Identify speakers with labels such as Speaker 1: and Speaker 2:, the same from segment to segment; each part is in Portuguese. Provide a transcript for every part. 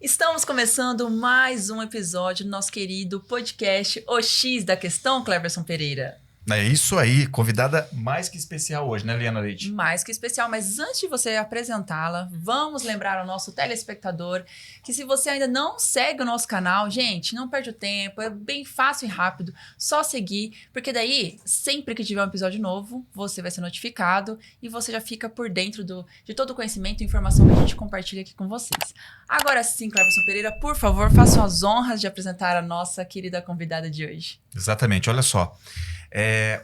Speaker 1: Estamos começando mais um episódio do nosso querido podcast O X da Questão, Cleverson Pereira.
Speaker 2: É isso aí, convidada mais que especial hoje, né, Liana Leite?
Speaker 1: Mais que especial, mas antes de você apresentá-la, vamos lembrar ao nosso telespectador que se você ainda não segue o nosso canal, gente, não perde o tempo, é bem fácil e rápido, só seguir, porque daí, sempre que tiver um episódio novo, você vai ser notificado e você já fica por dentro de todo o conhecimento e informação que a gente compartilha aqui com vocês. Agora sim, Cleverson Pereira, por favor, faça as honras de apresentar a nossa querida convidada de hoje.
Speaker 2: Exatamente, olha só.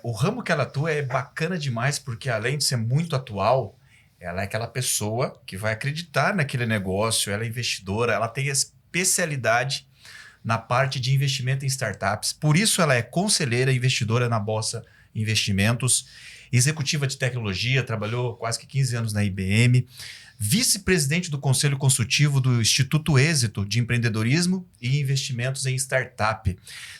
Speaker 2: O ramo que ela atua é bacana demais porque, além de ser muito atual, ela é aquela pessoa que vai acreditar naquele negócio, ela é investidora, ela tem especialidade na parte de investimento em startups. Por isso, ela é conselheira investidora na Bolsa Investimentos, executiva de tecnologia, trabalhou quase que 15 anos na IBM, vice-presidente do Conselho Consultivo do Instituto Êxito de Empreendedorismo e Investimentos em Startup.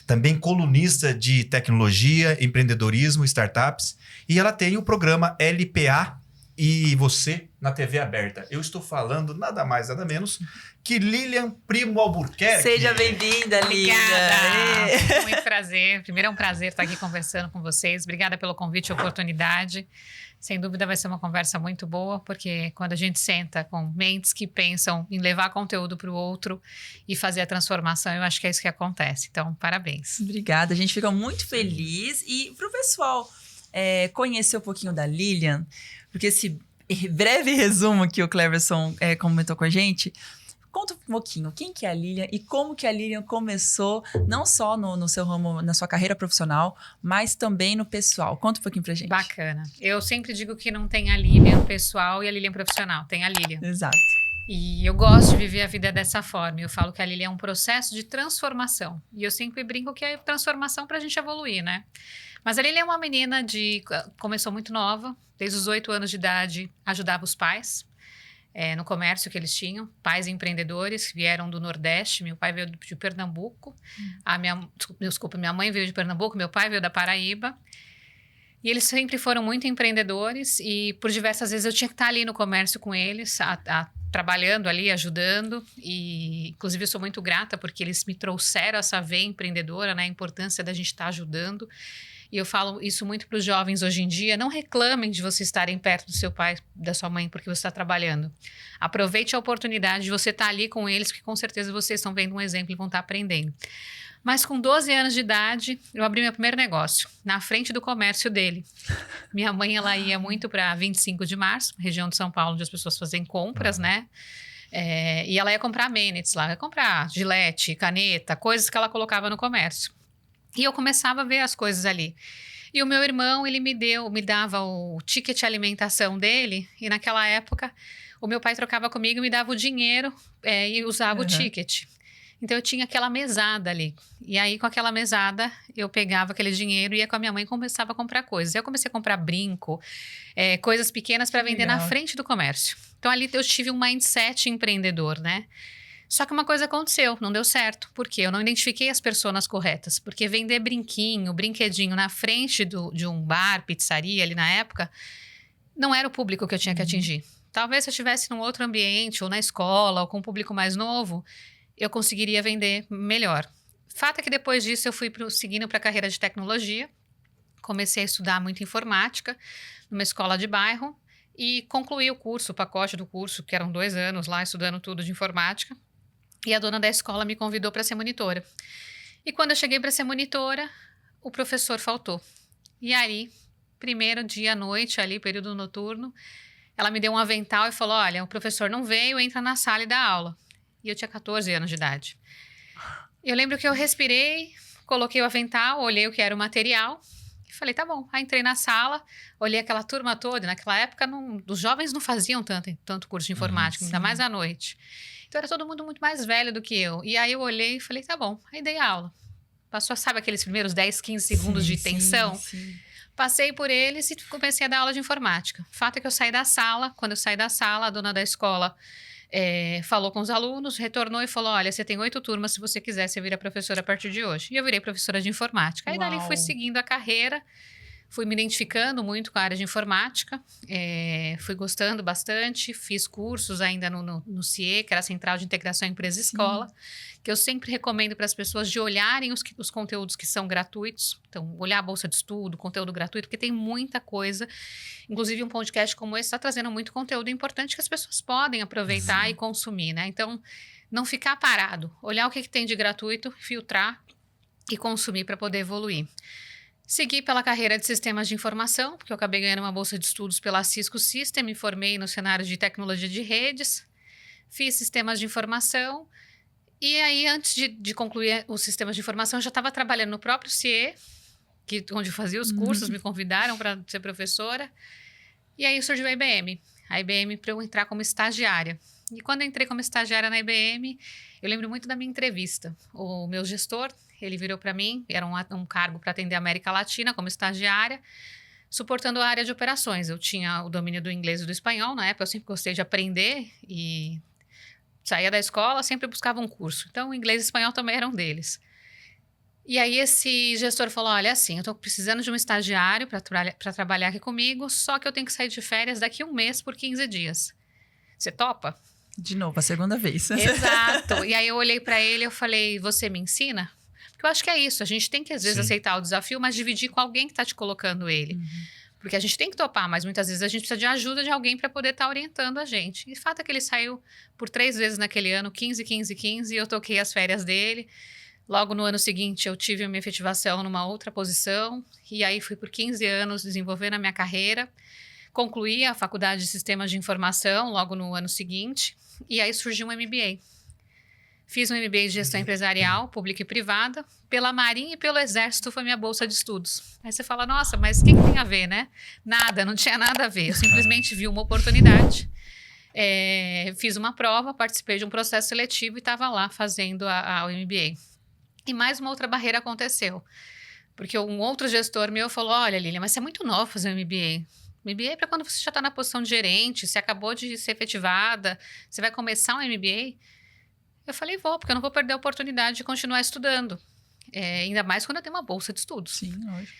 Speaker 2: Também colunista de tecnologia, empreendedorismo, startups. E ela tem o programa LPA e Você na TV aberta. Eu estou falando nada mais, nada menos que Lilian Primo Albuquerque.
Speaker 1: Seja bem-vinda, Lilian.
Speaker 3: Obrigada. Muito prazer. Primeiro é um prazer estar aqui conversando com vocês. Obrigada pelo convite e oportunidade. Sem dúvida vai ser uma conversa muito boa, porque quando a gente senta com mentes que pensam em levar conteúdo para o outro e fazer a transformação, eu acho que é isso que acontece. Então, parabéns.
Speaker 1: Obrigada, a gente fica muito feliz. E para o pessoal conhecer um pouquinho da Lilian, porque esse breve resumo que o Cleverson comentou com a gente, conta um pouquinho quem que é a Lilian e como que a Lilian começou, não só no seu ramo, na sua carreira profissional, mas também no pessoal. Conta um pouquinho pra gente.
Speaker 3: Bacana. Eu sempre digo que não tem a Lilian pessoal e a Lilian profissional, tem a Lilian.
Speaker 1: Exato.
Speaker 3: E eu gosto de viver a vida dessa forma. Eu falo que a Lilian é um processo de transformação. E eu sempre brinco que é transformação pra gente evoluir, né? Mas a Lilian é uma menina começou muito nova, desde os 8 anos de idade, ajudava os pais. No comércio que eles tinham, pais empreendedores que vieram do Nordeste. Meu pai veio de Pernambuco, minha mãe veio de Pernambuco, meu pai veio da Paraíba. E eles sempre foram muito empreendedores e por diversas vezes eu tinha que estar ali no comércio com eles, trabalhando ali, ajudando. E inclusive eu sou muito grata porque eles me trouxeram essa veia empreendedora, né, a importância da gente estar ajudando. E eu falo isso muito para os jovens hoje em dia, não reclamem de você estarem perto do seu pai, da sua mãe, porque você está trabalhando. Aproveite a oportunidade de você estar ali com eles, porque com certeza vocês estão vendo um exemplo e vão estar aprendendo. Mas com 12 anos de idade, eu abri meu primeiro negócio, na frente do comércio dele. Minha mãe, ela ia muito para 25 de março, região de São Paulo, onde as pessoas fazem compras, né? E ela ia comprar amenities lá, ia comprar gilete, caneta, coisas que ela colocava no comércio. E eu começava a ver as coisas ali. E o meu irmão, ele me dava o ticket de alimentação dele. E naquela época, o meu pai trocava comigo e me dava o dinheiro e usava o ticket. Então, eu tinha aquela mesada ali. E aí, com aquela mesada, eu pegava aquele dinheiro e ia com a minha mãe e começava a comprar coisas. Eu comecei a comprar brinco, coisas pequenas para vender na frente do comércio. Então, ali eu tive um mindset empreendedor, né? Só que uma coisa aconteceu, não deu certo. Por quê? Eu não identifiquei as pessoas corretas. Porque vender brinquedinho na frente de um bar, pizzaria ali na época, não era o público que eu tinha que atingir. Talvez se eu estivesse num outro ambiente, ou na escola, ou com um público mais novo, eu conseguiria vender melhor. Fato é que depois disso eu fui seguindo para a carreira de tecnologia. Comecei a estudar muito informática numa escola de bairro e concluí o pacote do curso, que eram 2 anos lá estudando tudo de informática. E a dona da escola me convidou para ser monitora. E quando eu cheguei para ser monitora, o professor faltou. E aí, primeiro dia à noite, ali, período noturno, ela me deu um avental e falou, olha, o professor não veio, entra na sala e dá aula. E eu tinha 14 anos de idade. Eu lembro que eu respirei, coloquei o avental, olhei o que era o material e falei, tá bom. Aí entrei na sala, olhei aquela turma toda. Naquela época, os jovens não faziam tanto curso de informática, ainda mais à noite. Então, era todo mundo muito mais velho do que eu. E aí, eu olhei e falei, tá bom. Aí, dei aula. Passou, sabe aqueles primeiros 10, 15 segundos de tensão?
Speaker 1: Sim.
Speaker 3: Passei por eles e comecei a dar aula de informática. O fato é que eu saí da sala. Quando eu saí da sala, a dona da escola falou com os alunos, retornou e falou, olha, você tem 8 turmas, se você quiser, você vira professora a partir de hoje. E eu virei professora de informática. Aí, dali, fui seguindo a carreira. Fui me identificando muito com a área de informática, fui gostando bastante, fiz cursos ainda no CIE, que era a Central de Integração Empresa-Escola, que eu sempre recomendo para as pessoas de olharem os conteúdos que são gratuitos. Então, olhar a bolsa de estudo, conteúdo gratuito, porque tem muita coisa. Inclusive, um podcast como esse está trazendo muito conteúdo importante que as pessoas podem aproveitar e consumir, né? Então, não ficar parado, olhar o que tem de gratuito, filtrar e consumir para poder evoluir. Segui pela carreira de sistemas de informação, porque eu acabei ganhando uma bolsa de estudos pela Cisco System, me formei no cenário de tecnologia de redes, fiz sistemas de informação, e aí antes de concluir os sistemas de informação, eu já estava trabalhando no próprio CIE, onde eu fazia os cursos, me convidaram para ser professora, e aí surgiu a IBM para eu entrar como estagiária. E quando eu entrei como estagiária na IBM, eu lembro muito da minha entrevista. O meu gestor, ele virou para mim, era um cargo para atender a América Latina como estagiária, suportando a área de operações. Eu tinha o domínio do inglês e do espanhol, na época eu sempre gostei de aprender e saía da escola, sempre buscava um curso. Então, o inglês e o espanhol também eram deles. E aí esse gestor falou, olha, assim, eu estou precisando de um estagiário para trabalhar aqui comigo, só que eu tenho que sair de férias daqui a um mês por 15 dias. Você topa?
Speaker 1: De novo, a segunda vez.
Speaker 3: Exato. E aí eu olhei para ele e eu falei, você me ensina? Porque eu acho que é isso, a gente tem que às vezes aceitar o desafio, mas dividir com alguém que está te colocando ele. Porque a gente tem que topar, mas muitas vezes a gente precisa de ajuda de alguém para poder estar orientando a gente. E o fato é que ele saiu por 3 vezes naquele ano, 15, 15, 15, e eu toquei as férias dele. Logo no ano seguinte eu tive a minha efetivação numa outra posição, e aí fui por 15 anos desenvolvendo a minha carreira. Concluí a faculdade de Sistemas de Informação logo no ano seguinte, e aí surgiu um MBA. Fiz um MBA de Gestão Empresarial, Pública e Privada. Pela Marinha e pelo Exército foi minha bolsa de estudos. Aí você fala, nossa, mas o que tem a ver, né? Nada, não tinha nada a ver. Eu simplesmente vi uma oportunidade, fiz uma prova, participei de um processo seletivo e estava lá fazendo o MBA. E mais uma outra barreira aconteceu. Porque um outro gestor meu falou, olha, Lilian, mas você é muito nova fazer um MBA. MBA é para quando você já está na posição de gerente, você acabou de ser efetivada, você vai começar um MBA? Eu falei, vou, porque eu não vou perder a oportunidade de continuar estudando. Ainda mais quando eu tenho uma bolsa de estudos.
Speaker 1: Sim, lógico.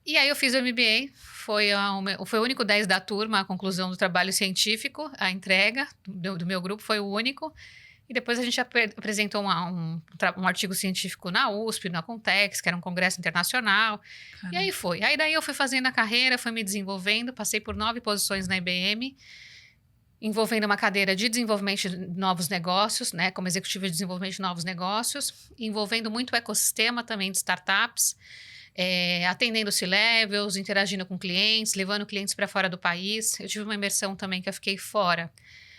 Speaker 3: E aí eu fiz o MBA, foi o único 10 da turma, a conclusão do trabalho científico, a entrega do meu grupo foi o único. E depois a gente apresentou um artigo científico na USP, na Context, que era um congresso internacional. Caramba. E aí foi. Aí daí eu fui fazendo a carreira, fui me desenvolvendo, passei por 9 posições na IBM, envolvendo uma cadeira de desenvolvimento de novos negócios, né, como executiva de desenvolvimento de novos negócios, envolvendo muito o ecossistema também de startups, atendendo C-levels, interagindo com clientes, levando clientes para fora do país. Eu tive uma imersão também que eu fiquei fora.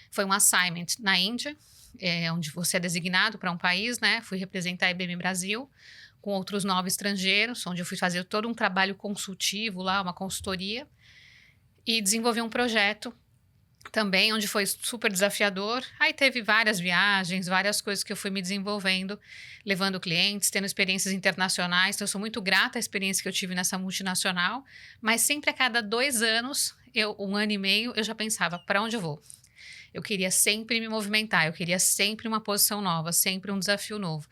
Speaker 3: Foi um assignment na Índia, onde você é designado para um país, né? Fui representar a IBM Brasil com outros 9 estrangeiros, onde eu fui fazer todo um trabalho consultivo lá, uma consultoria, e desenvolvi um projeto também, onde foi super desafiador. Aí teve várias viagens, várias coisas que eu fui me desenvolvendo, levando clientes, tendo experiências internacionais. Então, eu sou muito grata à experiência que eu tive nessa multinacional, mas sempre a cada 2 anos, 1 ano e meio, eu já pensava, para onde eu vou? Eu queria sempre me movimentar, eu queria sempre uma posição nova, sempre um desafio novo.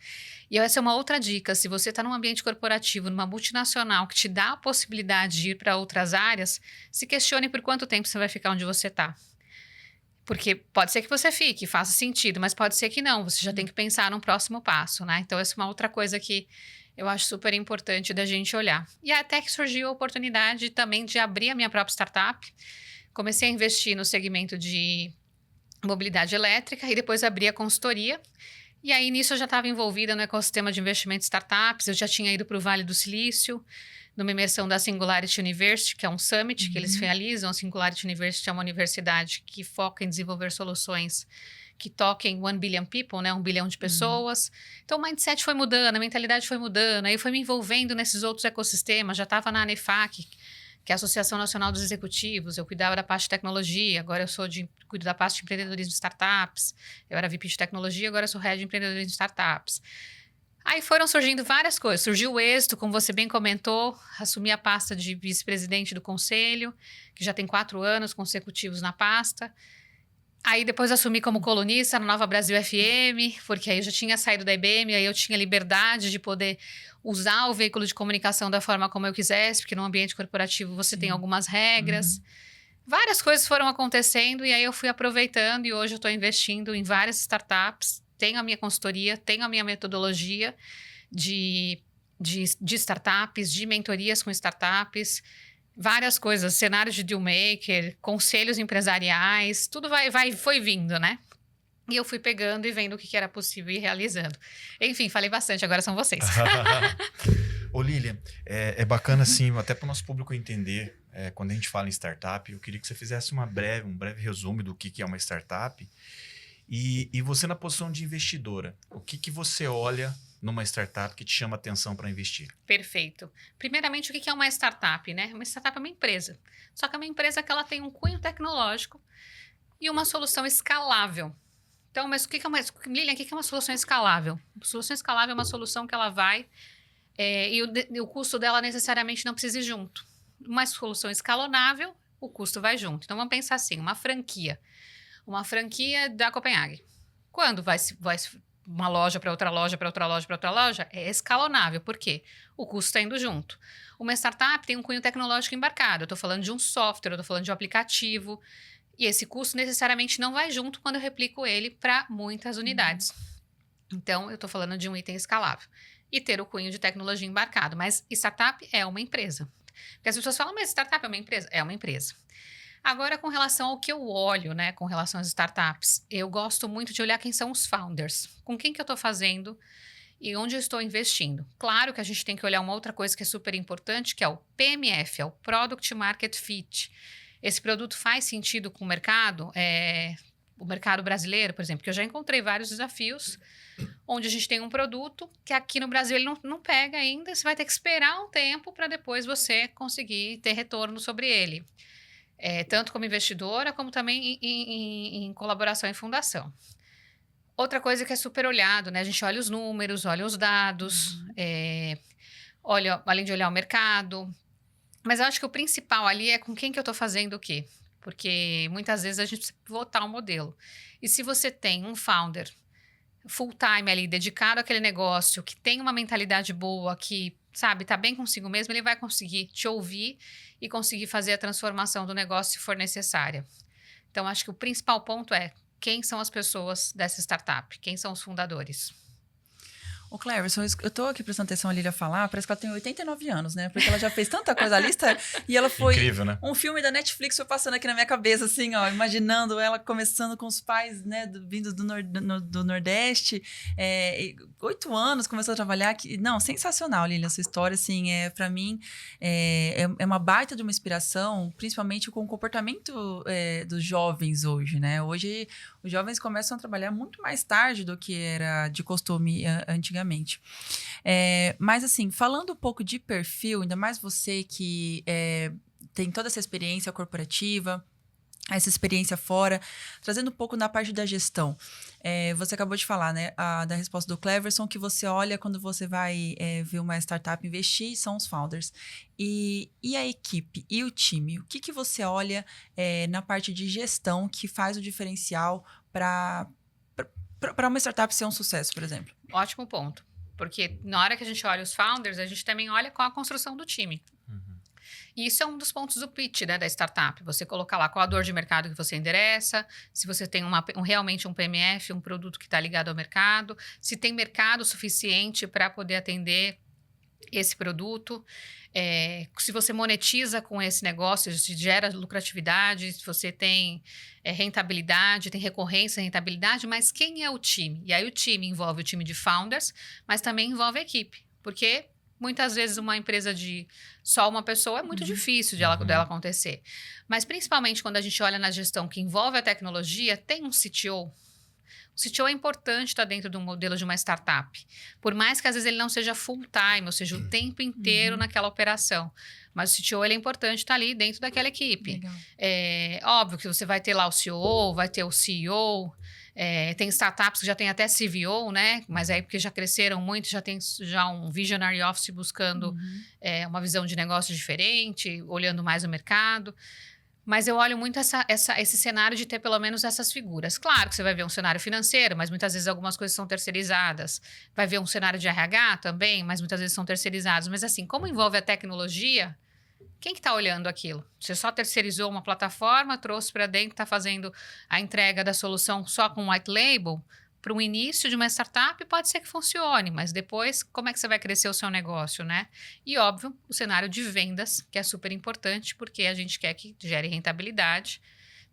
Speaker 3: E essa é uma outra dica, se você está num ambiente corporativo, numa multinacional que te dá a possibilidade de ir para outras áreas, se questione por quanto tempo você vai ficar onde você está. Porque pode ser que você fique, faça sentido, mas pode ser que não, você já tem que pensar num próximo passo, né? Então, essa é uma outra coisa que eu acho super importante da gente olhar. E até que surgiu a oportunidade também de abrir a minha própria startup. Comecei a investir no segmento de mobilidade elétrica e depois abri a consultoria. E aí, nisso, eu já estava envolvida no ecossistema de investimento de startups, eu já tinha ido para o Vale do Silício, numa imersão da Singularity University, que é um summit que eles realizam. A Singularity University é uma universidade que foca em desenvolver soluções que toquem 1 billion people, né? 1 bilhão de pessoas. Então, o mindset foi mudando, a mentalidade foi mudando, aí foi me envolvendo nesses outros ecossistemas, já estava na ANEFAC, que é a Associação Nacional dos Executivos, eu cuidava da parte de tecnologia, agora eu cuido da parte de empreendedorismo de startups, eu era VP de tecnologia, agora eu sou Head de empreendedorismo de startups. Aí foram surgindo várias coisas, surgiu o êxito, como você bem comentou, assumi a pasta de vice-presidente do conselho, que já tem 4 anos consecutivos na pasta, Aí depois assumi como colunista na Nova Brasil FM, porque aí eu já tinha saído da IBM, aí eu tinha liberdade de poder usar o veículo de comunicação da forma como eu quisesse, porque no ambiente corporativo você tem algumas regras. Várias coisas foram acontecendo e aí eu fui aproveitando e hoje eu estou investindo em várias startups, tenho a minha consultoria, tenho a minha metodologia de startups, de mentorias com startups, várias coisas, cenários de deal maker, conselhos empresariais, tudo foi vindo, né? E eu fui pegando e vendo o que era possível e realizando. Enfim, falei bastante, agora são vocês.
Speaker 2: Ô Lilian, é bacana assim, até para o nosso público entender, quando a gente fala em startup, eu queria que você fizesse um breve resumo do que é uma startup. E você na posição de investidora, o que você olha numa startup que te chama atenção para investir?
Speaker 3: Perfeito. Primeiramente, o que é uma startup, né? Uma startup é uma empresa. Só que é uma empresa que ela tem um cunho tecnológico e uma solução escalável. Então, mas Lilian, o que é uma solução escalável? Uma solução escalável é uma solução que ela vai e o custo dela necessariamente não precisa ir junto. Uma solução escalonável, o custo vai junto. Então, vamos pensar assim, uma franquia da Copenhague. Quando vai uma loja para outra loja, para outra loja, para outra loja, é escalonável. Por quê? O custo está indo junto. Uma startup tem um cunho tecnológico embarcado. Eu estou falando de um software, eu estou falando de um aplicativo. E esse custo necessariamente não vai junto quando eu replico ele para muitas unidades. Então, eu estou falando de um item escalável. E ter o cunho de tecnologia embarcado. Mas startup é uma empresa. Porque as pessoas falam, mas startup é uma empresa? É uma empresa. Agora, com relação ao que eu olho, né, com relação às startups, eu gosto muito de olhar quem são os founders, com quem que eu estou fazendo e onde eu estou investindo. Claro que a gente tem que olhar uma outra coisa que é super importante, que é o PMF, é o Product Market Fit. Esse produto faz sentido com o mercado brasileiro, por exemplo, que eu já encontrei vários desafios onde a gente tem um produto que aqui no Brasil ele não pega ainda, você vai ter que esperar um tempo para depois você conseguir ter retorno sobre ele. Tanto como investidora, como também em colaboração em fundação. Outra coisa que é super olhado, né? A gente olha os números, olha os dados, além de olhar o mercado. Mas eu acho que o principal ali é com quem que eu estou fazendo o quê? Porque muitas vezes a gente precisa votar um modelo. E se você tem um founder full-time ali, dedicado àquele negócio, que tem uma mentalidade boa, que, sabe, tá bem consigo mesmo, ele vai conseguir te ouvir e conseguir fazer a transformação do negócio se for necessária. Então, acho que o principal ponto é quem são as pessoas dessa startup, quem são os fundadores.
Speaker 1: Ô, Cleverson, eu tô aqui prestando atenção a Lília falar, parece que ela tem 89 anos, né? Porque ela já fez tanta coisa, a lista, e ela foi...
Speaker 2: Incrível, né?
Speaker 1: Um filme da Netflix foi passando aqui na minha cabeça, assim, ó, imaginando ela começando com os pais, né, vindos do Nordeste, 8 anos, começou a trabalhar aqui. Não, sensacional, Lília, essa história, assim, pra mim, é uma baita de uma inspiração, principalmente com o comportamento dos jovens hoje, né? Hoje, os jovens começam a trabalhar muito mais tarde do que era de costume antigamente. Mas assim, falando um pouco de perfil, ainda mais você que tem toda essa experiência corporativa, essa experiência fora, trazendo um pouco na parte da gestão. Você acabou de falar, né, da resposta do Cleverson, que você olha quando você vai ver uma startup investir, são os founders. E a equipe, e o time? O que você olha na parte de gestão que faz o diferencial para uma startup ser um sucesso, por exemplo?
Speaker 3: Ótimo ponto. Porque na hora que a gente olha os founders, a gente também olha qual a construção do time. E isso é um dos pontos do pitch, né, da startup. Você colocar lá qual a dor de mercado que você endereça, se você tem realmente um PMF, um produto que está ligado ao mercado, se tem mercado suficiente para poder atender esse produto, se você monetiza com esse negócio, se gera lucratividade, se você tem rentabilidade, tem recorrência, rentabilidade, mas quem é o time? E aí o time envolve o time de founders, mas também envolve a equipe, porque muitas vezes uma empresa de só uma pessoa é muito difícil dela acontecer. Mas principalmente quando a gente olha na gestão que envolve a tecnologia, tem um CTO. O CTO é importante estar dentro do modelo de uma startup. Por mais que às vezes ele não seja full time, ou seja, o tempo inteiro naquela operação. Mas o CTO ele é importante estar ali dentro daquela equipe.
Speaker 1: Legal.
Speaker 3: Óbvio que você vai ter lá o CEO, vai ter o CEO. Tem startups que já tem até CVO, né? Mas aí porque já cresceram muito, já tem um Visionary Office buscando uma visão de negócio diferente, olhando mais o mercado. Mas eu olho muito esse cenário de ter pelo menos essas figuras. Claro que você vai ver um cenário financeiro, mas muitas vezes algumas coisas são terceirizadas. Vai ver um cenário de RH também, mas muitas vezes são terceirizados. Mas assim, como envolve a tecnologia, quem que está olhando aquilo? Você só terceirizou uma plataforma, trouxe para dentro, está fazendo a entrega da solução só com white label? Para um início de uma startup pode ser que funcione, mas depois como é que você vai crescer o seu negócio, né? E óbvio, o cenário de vendas, que é super importante, porque a gente quer que gere rentabilidade,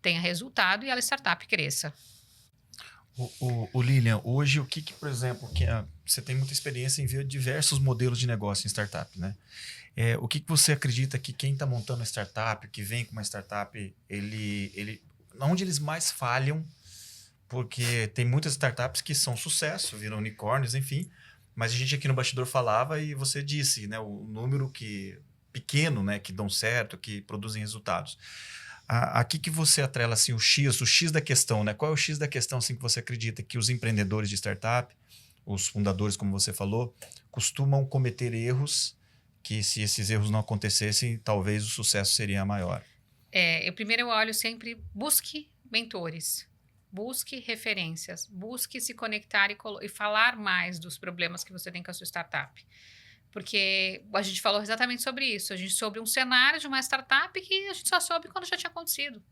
Speaker 3: tenha resultado e a startup cresça.
Speaker 2: O Lilian, hoje por exemplo, você tem muita experiência em ver diversos modelos de negócio em startup, né? O que você acredita que quem está montando uma startup, que vem com uma startup, onde eles mais falham? Porque tem muitas startups que são sucesso, viram unicórnios, enfim. Mas a gente aqui no bastidor falava e você disse, né? O número pequeno, né? Que dão certo, que produzem resultados. Aqui que você atrela assim, o X da questão, né? Qual é o X da questão assim, que você acredita que os empreendedores de startup, os fundadores, como você falou, costumam cometer erros que se esses erros não acontecessem, talvez o sucesso seria maior?
Speaker 3: Primeiro eu olho sempre, busque mentores. Busque referências, busque se conectar e falar mais dos problemas que você tem com a sua startup. Porque a gente falou exatamente sobre isso. A gente soube um cenário de uma startup que a gente só soube quando já tinha acontecido.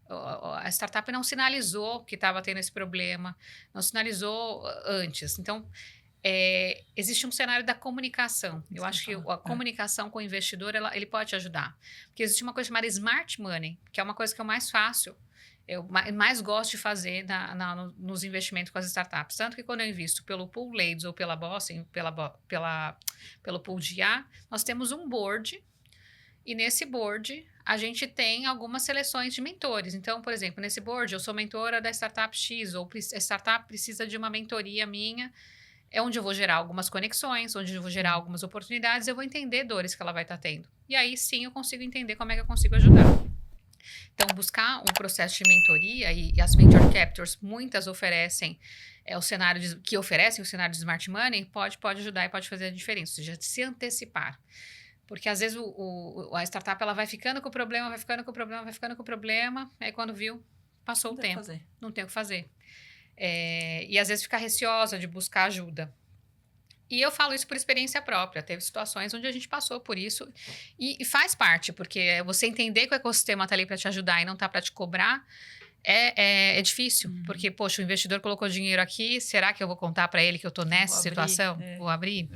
Speaker 3: A startup não sinalizou que estava tendo esse problema, não sinalizou antes. Então, existe um cenário da comunicação. Eu acho que a comunicação com o investidor, ele pode te ajudar. Porque existe uma coisa chamada Smart Money, que é uma coisa que eu mais gosto de fazer nos investimentos com as startups. Tanto que quando eu invisto pelo Pool Ladies ou pela Boston, pelo Pool de IA, nós temos um board e nesse board a gente tem algumas seleções de mentores. Então, por exemplo, nesse board eu sou mentora da startup X ou a startup precisa de uma mentoria minha, onde eu vou gerar algumas conexões, onde eu vou gerar algumas oportunidades, eu vou entender dores que ela vai estar tendo. E aí sim eu consigo entender como é que eu consigo ajudar. Então, buscar um processo de mentoria e as Venture Captors, muitas oferecem o cenário de Smart Money, pode ajudar e pode fazer a diferença, ou seja, se antecipar. Porque às vezes a startup ela vai ficando com o problema, aí quando viu, passou o tempo, não tem o que fazer. E às vezes fica receosa de buscar ajuda. E eu falo isso por experiência própria. Teve situações onde a gente passou por isso. E faz parte, porque você entender que o ecossistema está ali para te ajudar e não está para te cobrar é difícil. Porque, poxa, o investidor colocou dinheiro aqui, será que eu vou contar para ele que eu estou nessa situação? Vou abrir?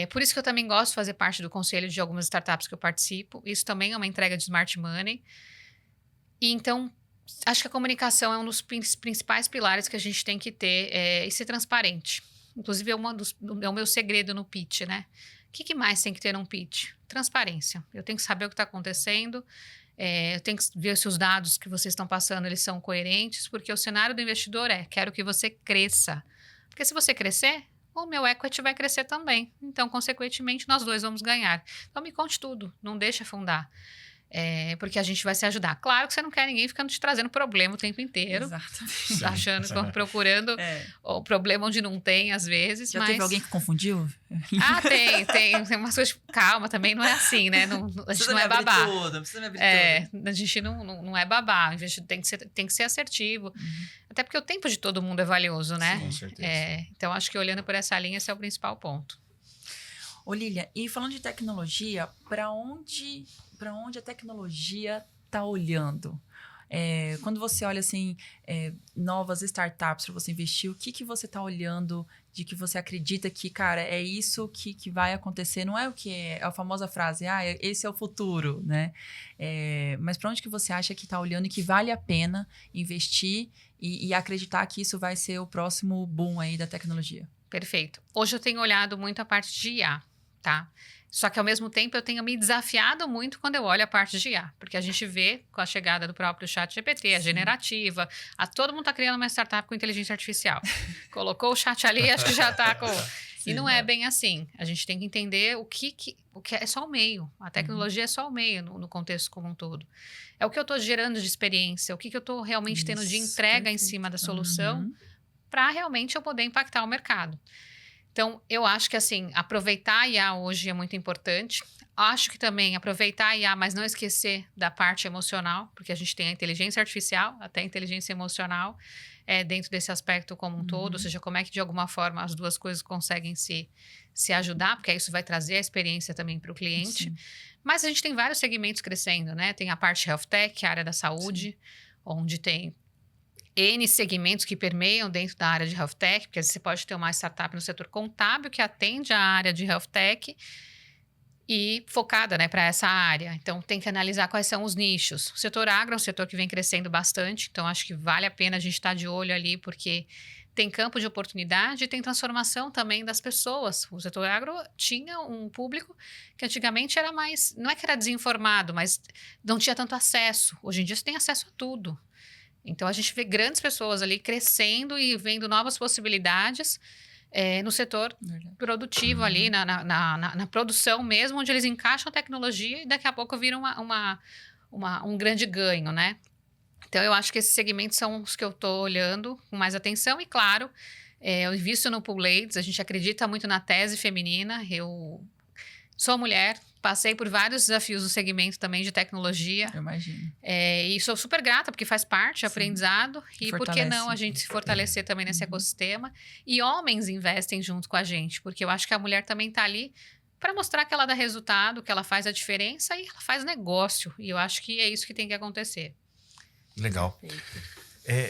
Speaker 3: Por isso que eu também gosto de fazer parte do conselho de algumas startups que eu participo. Isso também é uma entrega de Smart Money. E então, acho que a comunicação é um dos principais pilares que a gente tem que ter e ser transparente. Inclusive, é o meu segredo no pitch, né? O que mais tem que ter num pitch? Transparência. Eu tenho que saber o que está acontecendo, eu tenho que ver se os dados que vocês estão passando eles são coerentes, porque o cenário do investidor quero que você cresça. Porque se você crescer, o meu equity vai crescer também. Então, consequentemente, nós dois vamos ganhar. Então, me conte tudo, não deixe afundar. Porque a gente vai se ajudar. Claro que você não quer ninguém ficando te trazendo problema o tempo inteiro.
Speaker 1: Exatamente.
Speaker 3: Achando, procurando o problema onde não tem, às vezes.
Speaker 1: Já teve alguém que confundiu?
Speaker 3: Tem umas coisas. Calma, também não é assim, né? A gente não é babá.
Speaker 1: Não precisa me abrir tudo.
Speaker 3: A gente não é babá. A gente tem que ser assertivo. Até porque o tempo de todo mundo é valioso, né?
Speaker 2: Sim, com certeza.
Speaker 3: Então, acho que olhando por essa linha, esse é o principal ponto.
Speaker 1: Ô, Lilian, e falando de tecnologia, para onde a tecnologia está olhando? Quando você olha assim, novas startups para você investir, o que você está olhando de que você acredita que, cara, é isso que vai acontecer? Não é o que é a famosa frase, esse é o futuro, né? Mas para onde que você acha que está olhando e que vale a pena investir e acreditar que isso vai ser o próximo boom aí da tecnologia?
Speaker 3: Perfeito. Hoje eu tenho olhado muito a parte de IA, tá? Só que, ao mesmo tempo, eu tenho me desafiado muito quando eu olho a parte de IA. Porque a gente vê, com a chegada do próprio ChatGPT, a generativa, todo mundo está criando uma startup com inteligência artificial. Colocou o chat ali, acho que já está com... Sim, e não é bem assim. A gente tem que entender o que é só o meio. A tecnologia é só o meio no contexto como um todo. É o que eu estou gerando de experiência, o que eu estou realmente tendo de entrega em cima da solução para realmente eu poder impactar o mercado. Então, eu acho que, assim, aproveitar a IA hoje é muito importante. Acho que também aproveitar a IA, mas não esquecer da parte emocional, porque a gente tem a inteligência artificial, até a inteligência emocional, dentro desse aspecto como um todo, ou seja, como é que, de alguma forma, as duas coisas conseguem se ajudar, porque isso vai trazer a experiência também para o cliente.
Speaker 1: Sim.
Speaker 3: Mas a gente tem vários segmentos crescendo, né? Tem a parte Health Tech, a área da saúde, onde tem N segmentos que permeiam dentro da área de Health Tech, porque você pode ter uma startup no setor contábil que atende a área de Health Tech e focada, né, para essa área. Então, tem que analisar quais são os nichos. O setor agro é um setor que vem crescendo bastante, então acho que vale a pena a gente estar de olho ali, porque tem campo de oportunidade e tem transformação também das pessoas. O setor agro tinha um público que antigamente era mais, não é que era desinformado, mas não tinha tanto acesso. Hoje em dia você tem acesso a tudo. Então, a gente vê grandes pessoas ali crescendo e vendo novas possibilidades no setor produtivo ali, na produção mesmo, onde eles encaixam a tecnologia e daqui a pouco viram um grande ganho, né? Então, eu acho que esses segmentos são os que eu estou olhando com mais atenção e, claro, eu invisto no Pool Ladies, a gente acredita muito na tese feminina, eu sou mulher, passei por vários desafios no segmento também de tecnologia.
Speaker 1: Eu imagino.
Speaker 3: E sou super grata, porque faz parte, aprendizado. E por que não a
Speaker 1: Fortalece.
Speaker 3: gente se fortalecer também nesse ecossistema? E homens investem junto com a gente, porque eu acho que a mulher também está ali para mostrar que ela dá resultado, que ela faz a diferença e ela faz negócio. E eu acho que é isso que tem que acontecer.
Speaker 2: Legal.
Speaker 1: Perfeito.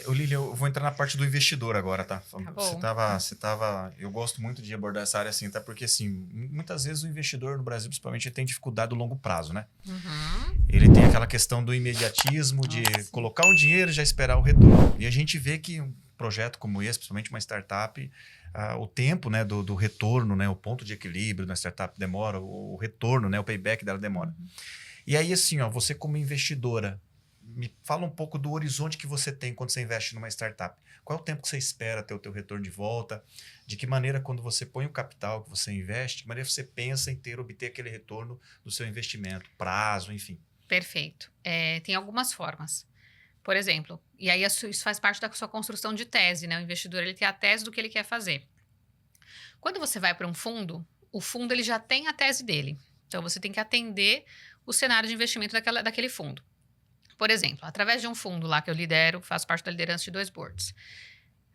Speaker 2: Lilian, eu vou entrar na parte do investidor agora, tá?
Speaker 3: Bom.
Speaker 2: Você tava. Eu gosto muito de abordar essa área assim, tá? Porque, assim, muitas vezes o investidor no Brasil, principalmente, ele tem dificuldade do longo prazo, né?
Speaker 3: Uhum.
Speaker 2: Ele tem aquela questão do imediatismo, de colocar um dinheiro e já esperar o retorno. E a gente vê que um projeto como esse, principalmente uma startup, o tempo, né, do retorno, né, o ponto de equilíbrio na startup demora, o retorno, né, o payback dela demora. E aí, assim, ó, você como investidora, me fala um pouco do horizonte que você tem quando você investe numa startup. Qual é o tempo que você espera ter o teu retorno de volta? De que maneira, quando você põe o capital que você investe, de que maneira você pensa em obter aquele retorno do seu investimento, prazo, enfim.
Speaker 3: Perfeito. Tem algumas formas. Por exemplo, e aí isso faz parte da sua construção de tese, né? O investidor ele tem a tese do que ele quer fazer. Quando você vai para um fundo, o fundo ele já tem a tese dele. Então, você tem que atender o cenário de investimento daquele fundo. Por exemplo, através de um fundo lá que eu lidero, faço parte da liderança de 2 boards,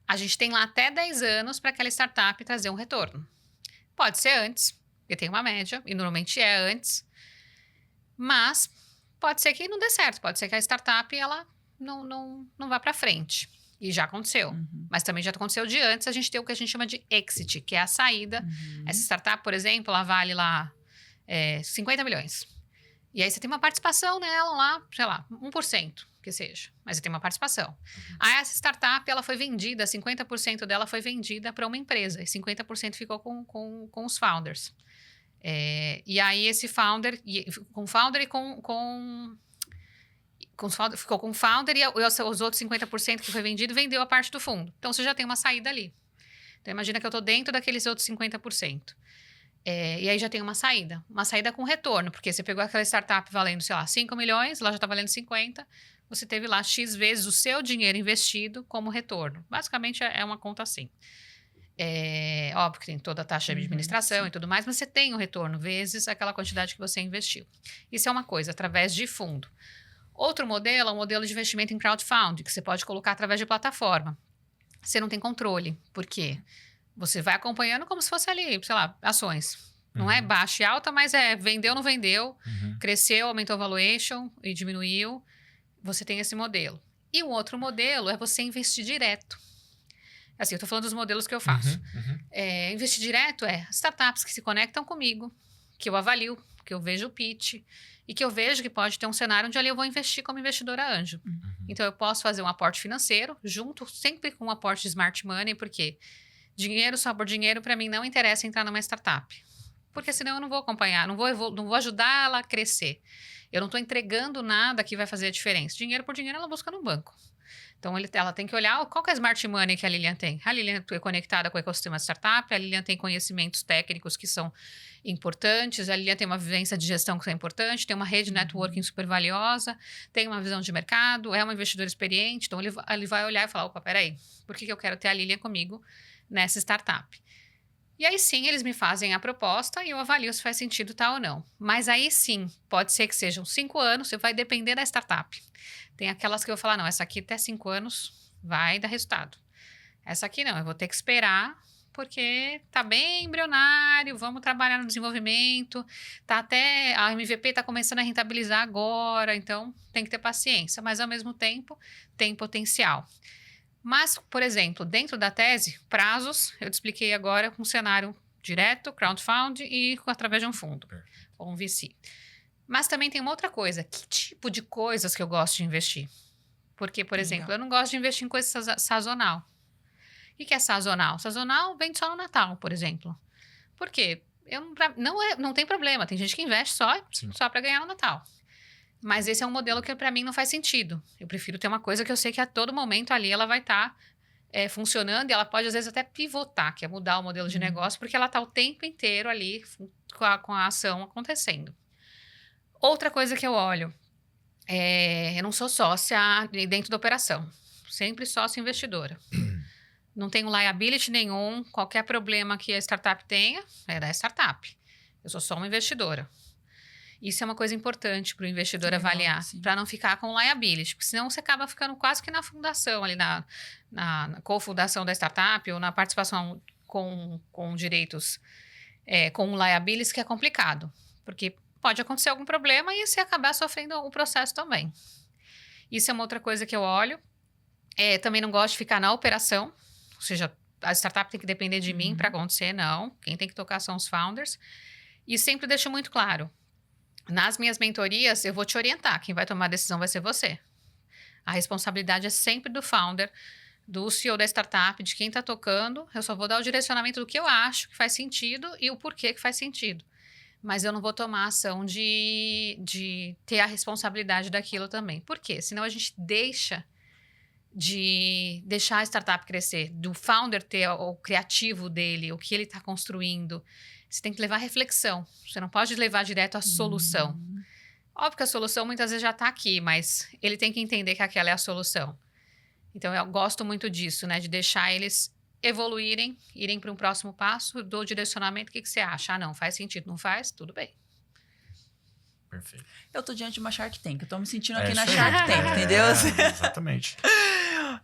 Speaker 3: a gente tem lá até 10 anos para aquela startup trazer um retorno. Pode ser antes, porque tem uma média, e normalmente é antes, mas pode ser que não dê certo, pode ser que a startup ela não vá para frente. E já aconteceu. Mas também já aconteceu de antes, a gente tem o que a gente chama de exit, que é a saída. Essa startup, por exemplo, ela vale lá 50 milhões. E aí você tem uma participação nela lá, sei lá, 1%, que seja. Mas você tem uma participação. Aí essa startup, ela foi vendida, 50% dela foi vendida para uma empresa. E 50% ficou com os founders. E aí esse founder, ficou com o founder e os outros 50% que foi vendido, vendeu a parte do fundo. Então você já tem uma saída ali. Então imagina que eu estou dentro daqueles outros 50%. E aí já tem uma saída com retorno, porque você pegou aquela startup valendo, sei lá, 5 milhões, ela já está valendo 50, você teve lá X vezes o seu dinheiro investido como retorno. Basicamente é uma conta assim. Óbvio que tem toda a taxa de administração e tudo mais, mas você tem o retorno vezes aquela quantidade que você investiu. Isso é uma coisa, através de fundo. Outro modelo é o modelo de investimento em crowdfunding, que você pode colocar através de plataforma. Você não tem controle, por quê? Você vai acompanhando como se fosse ali, sei lá, ações. Não é baixa e alta, mas vendeu, não vendeu, cresceu, aumentou a valuation e diminuiu. Você tem esse modelo. E o outro modelo é você investir direto. Assim, eu estou falando dos modelos que eu faço. Investir direto startups que se conectam comigo, que eu avalio, que eu vejo o pitch e que eu vejo que pode ter um cenário onde ali eu vou investir como investidora anjo. Então, eu posso fazer um aporte financeiro, junto sempre com um aporte de smart money, porque dinheiro só por dinheiro, para mim, não interessa entrar numa startup. Porque senão eu não vou acompanhar, não vou ajudar ela a crescer. Eu não estou entregando nada que vai fazer a diferença. Dinheiro por dinheiro, ela busca no banco. Então, ela tem que olhar qual que é a smart money que a Lilian tem. A Lilian é conectada com o ecossistema de startup, a Lilian tem conhecimentos técnicos que são importantes, a Lilian tem uma vivência de gestão que é importante, tem uma rede de networking super valiosa, tem uma visão de mercado, é uma investidora experiente. Então, ele vai olhar e falar, opa, peraí, por que eu quero ter a Lilian comigo nessa startup? E aí sim, eles me fazem a proposta e eu avalio se faz sentido tal ou não. Mas aí sim, pode ser que sejam 5 anos, vai depender da startup. Tem aquelas que eu vou falar, não, essa aqui até 5 anos vai dar resultado. Essa aqui não, eu vou ter que esperar, porque tá bem embrionário, vamos trabalhar no desenvolvimento, a MVP tá começando a rentabilizar agora, então tem que ter paciência, mas ao mesmo tempo tem potencial. Mas, por exemplo, dentro da tese, prazos, eu te expliquei agora com um cenário direto, crowdfunding e através de um fundo, ou um VC. Mas também tem uma outra coisa, que tipo de coisas que eu gosto de investir? Porque, por exemplo, eu não gosto de investir em coisa sazonal. O que é sazonal? Sazonal vende só no Natal, por exemplo. Por quê? Não tem problema, tem gente que investe só para ganhar no Natal. Mas esse é um modelo que para mim não faz sentido. Eu prefiro ter uma coisa que eu sei que a todo momento ali ela vai estar funcionando e ela pode às vezes até pivotar, que é mudar o modelo de negócio, porque ela está o tempo inteiro ali com a ação acontecendo. Outra coisa que eu olho, eu não sou sócia dentro da operação, sempre sócia investidora. Não tenho liability nenhum, qualquer problema que a startup tenha é da startup. Eu sou só uma investidora. Isso é uma coisa importante para o investidor avaliar, para não ficar com liability, porque senão você acaba ficando quase que na fundação, ali na cofundação da startup ou na participação com direitos, com liabilities, que é complicado, porque pode acontecer algum problema e você acabar sofrendo o processo também. Isso é uma outra coisa que eu olho. Também não gosto de ficar na operação, ou seja, a startup tem que depender de mim para acontecer, não. Quem tem que tocar são os founders. E sempre deixo muito claro, nas minhas mentorias, eu vou te orientar. Quem vai tomar a decisão vai ser você. A responsabilidade é sempre do founder, do CEO da startup, de quem está tocando. Eu só vou dar o direcionamento do que eu acho que faz sentido e o porquê que faz sentido. Mas eu não vou tomar ação de ter a responsabilidade daquilo também. Por quê? Senão a gente deixa a startup crescer, do founder ter o criativo dele, o que ele está construindo. Você tem que levar reflexão. Você não pode levar direto à solução. Óbvio que a solução muitas vezes já está aqui, mas ele tem que entender que aquela é a solução. Então, eu gosto muito disso, né? De deixar eles evoluírem, irem para um próximo passo, dou direcionamento. O que você acha? Não, faz sentido. Não faz? Tudo bem.
Speaker 2: Perfeito.
Speaker 1: Eu tô diante de uma Shark Tank. Eu tô me sentindo aqui na Shark Tank, entendeu?
Speaker 2: Exatamente.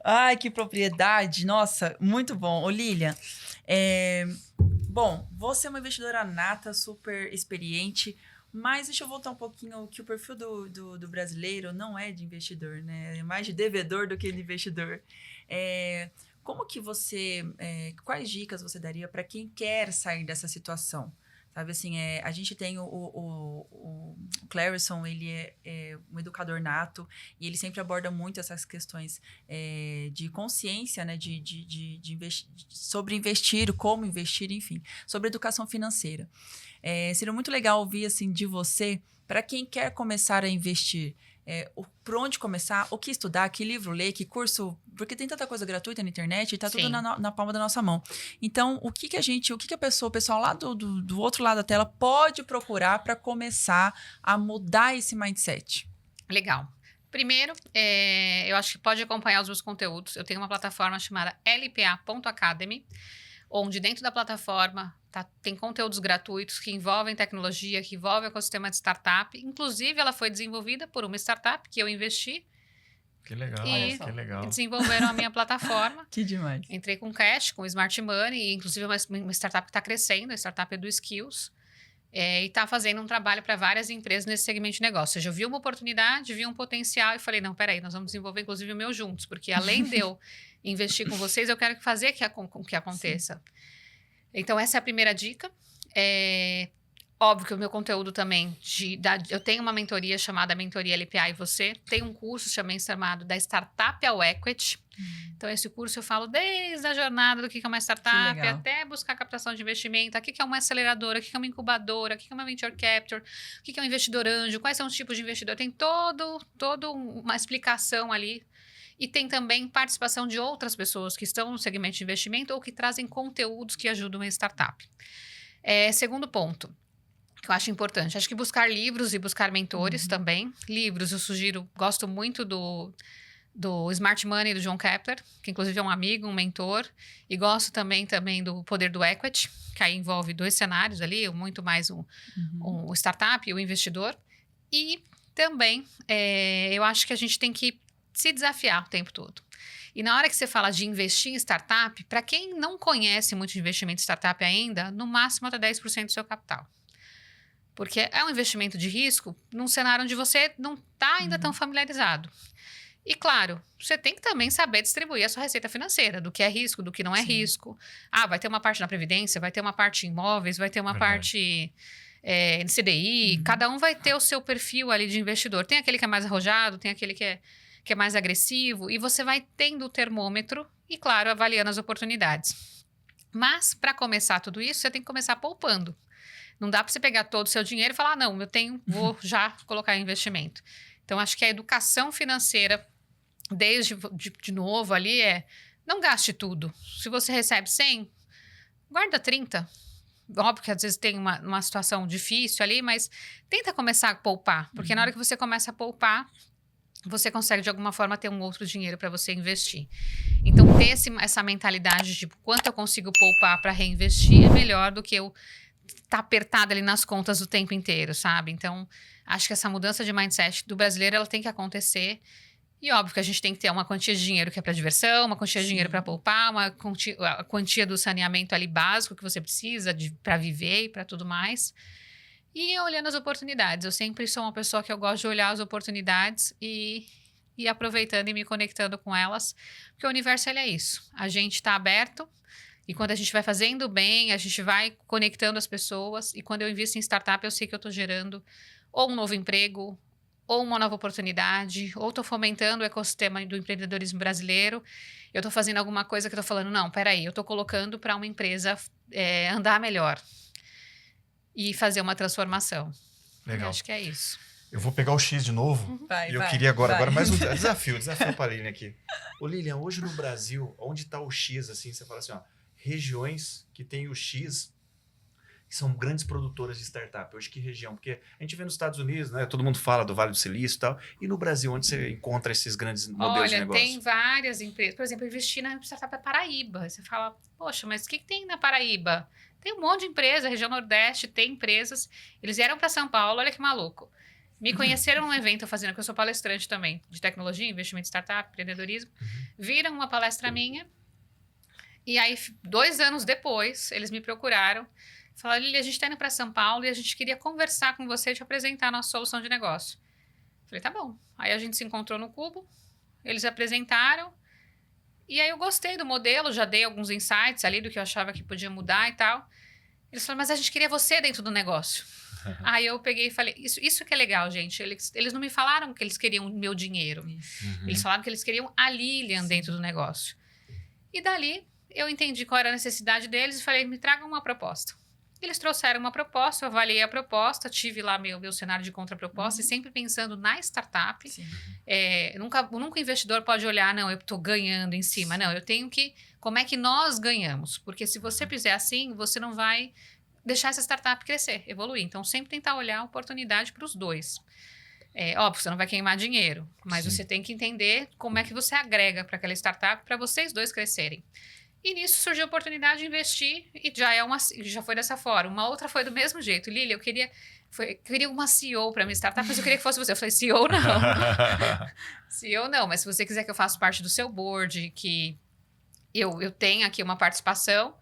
Speaker 1: Ai, que propriedade. Nossa, muito bom. Ô, Lilian, bom, você é uma investidora nata, super experiente, mas deixa eu voltar um pouquinho, que o perfil do brasileiro não é de investidor, né? É mais de devedor do que de investidor. Como que você... quais dicas você daria para quem quer sair dessa situação? Sabe assim, a gente tem o Clarison, ele é um educador nato e ele sempre aborda muito essas questões de consciência, né, sobre investir, como investir, enfim, sobre educação financeira. Seria muito legal ouvir assim, de você, para quem quer começar a investir, por onde começar, o que estudar, que livro ler, que curso, porque tem tanta coisa gratuita na internet e tá tudo na palma da nossa mão. Então, o que o pessoal lá do outro lado da tela pode procurar para começar a mudar esse mindset?
Speaker 3: Legal. Primeiro, eu acho que pode acompanhar os meus conteúdos. Eu tenho uma plataforma chamada lpa.academy, onde dentro da plataforma tem conteúdos gratuitos que envolvem tecnologia, que envolvem o ecossistema de startup. Inclusive, ela foi desenvolvida por uma startup que eu investi.
Speaker 2: Que legal, que legal.
Speaker 3: Desenvolveram a minha plataforma.
Speaker 1: Que demais.
Speaker 3: Entrei com cash, com smart money, e inclusive uma startup que está crescendo, a startup é do Skills, e está fazendo um trabalho para várias empresas nesse segmento de negócio. Ou seja, eu vi uma oportunidade, vi um potencial e falei, não, peraí, nós vamos desenvolver inclusive o meu juntos, porque além de eu investir com vocês, eu quero fazer com que aconteça. Sim. Então, essa é a primeira dica. Óbvio que o meu conteúdo também, eu tenho uma mentoria chamada Mentoria LPA e Você, tem um curso também chamado Da Startup ao Equity. Então, esse curso eu falo desde a jornada do que é uma startup, até buscar captação de investimento, o que é uma aceleradora, o que é uma incubadora, o que é uma venture capture, o que é um investidor anjo, quais são os tipos de investidor. Tem toda uma explicação ali. E tem também participação de outras pessoas que estão no segmento de investimento ou que trazem conteúdos que ajudam a startup. Segundo ponto, que eu acho importante, acho que buscar livros e buscar mentores também. Livros, eu sugiro, gosto muito do do Smart Money, do John Kepler, que inclusive é um amigo, um mentor. E gosto também do Poder do Equity, que aí envolve 2 cenários ali, muito mais o startup e o investidor. E também, eu acho que a gente tem que se desafiar o tempo todo. E na hora que você fala de investir em startup, para quem não conhece muito de investimento em startup ainda, no máximo até 10% do seu capital. Porque é um investimento de risco num cenário onde você não está ainda tão familiarizado. E claro, você tem que também saber distribuir a sua receita financeira, do que é risco, do que não é risco. Vai ter uma parte na Previdência, vai ter uma parte em imóveis, vai ter uma parte em CDI. Cada um vai ter o seu perfil ali de investidor. Tem aquele que é mais arrojado, tem aquele que é mais agressivo. E você vai tendo o termômetro e, claro, avaliando as oportunidades. Mas, para começar tudo isso, você tem que começar poupando. Não dá para você pegar todo o seu dinheiro e falar, não, vou já colocar em investimento. Então, acho que a educação financeira, desde de novo ali, não gaste tudo. Se você recebe 100, guarda 30. Óbvio que às vezes tem uma situação difícil ali, mas tenta começar a poupar. Porque na hora que você começa a poupar, você consegue de alguma forma ter um outro dinheiro para você investir. Então, ter essa mentalidade de quanto eu consigo poupar para reinvestir é melhor do que eu estar apertado ali nas contas o tempo inteiro, sabe? Então, acho que essa mudança de mindset do brasileiro, ela tem que acontecer. E óbvio que a gente tem que ter uma quantia de dinheiro que é para diversão, uma quantia de dinheiro para poupar, a quantia do saneamento ali básico que você precisa para viver e para tudo mais. E olhando as oportunidades. Eu sempre sou uma pessoa que eu gosto de olhar as oportunidades e aproveitando e me conectando com elas. Porque o universo, ele é isso. A gente está aberto e quando a gente vai fazendo bem, a gente vai conectando as pessoas. E quando eu invisto em startup, eu sei que eu estou gerando ou um novo emprego, ou uma nova oportunidade, ou estou fomentando o ecossistema do empreendedorismo brasileiro. Eu estou fazendo alguma coisa que eu estou falando, não, peraí, eu estou colocando para uma empresa andar melhor. E fazer uma transformação.
Speaker 2: Legal.
Speaker 3: Eu acho que é isso.
Speaker 2: Eu vou pegar o X de novo. Eu queria agora mais um desafio para a Lilian aqui. Ô Lilian, hoje no Brasil, onde está o X, assim, você fala assim, regiões que tem o X, que são grandes produtoras de startup. Hoje que região? Porque a gente vê nos Estados Unidos, né? Todo mundo fala do Vale do Silício e tal. E no Brasil, onde você encontra esses grandes modelos de negócio?
Speaker 3: Tem várias empresas. Por exemplo, investir na startup é Paraíba. Você fala, poxa, mas o que tem na Paraíba? Tem um monte de empresa, região Nordeste tem empresas. Eles vieram para São Paulo, olha que maluco. Me conheceram num evento fazendo, que eu sou palestrante também, de tecnologia, investimento em startup, empreendedorismo. Viram uma palestra minha. E aí, 2 anos depois, eles me procuraram. Falaram, Lili, a gente está indo para São Paulo e a gente queria conversar com você e te apresentar a nossa solução de negócio. Falei, tá bom. Aí a gente se encontrou no Cubo, eles apresentaram. E aí eu gostei do modelo, já dei alguns insights ali do que eu achava que podia mudar e tal. Eles falaram, mas a gente queria você dentro do negócio. Aí eu peguei e falei, isso que é legal, gente. Eles não me falaram que eles queriam meu dinheiro. Eles falaram que eles queriam a Lilian dentro do negócio. E dali eu entendi qual era a necessidade deles e falei, me tragam uma proposta. Eles trouxeram uma proposta, eu avaliei a proposta, tive lá meu cenário de contraproposta e sempre pensando na startup. Nunca o investidor pode olhar, não, eu estou ganhando em cima. Não, eu tenho que... Como é que nós ganhamos? Porque se você fizer assim, você não vai deixar essa startup crescer, evoluir. Então, sempre tentar olhar a oportunidade para os dois. Óbvio, você não vai queimar dinheiro, mas você tem que entender como é que você agrega para aquela startup para vocês dois crescerem. E nisso surgiu a oportunidade de investir e já foi dessa forma. Uma outra foi do mesmo jeito. Lili, eu queria uma CEO para minha startup, mas eu queria que fosse você. Eu falei, CEO não. CEO não, mas se você quiser que eu faça parte do seu board, que eu tenha aqui uma participação,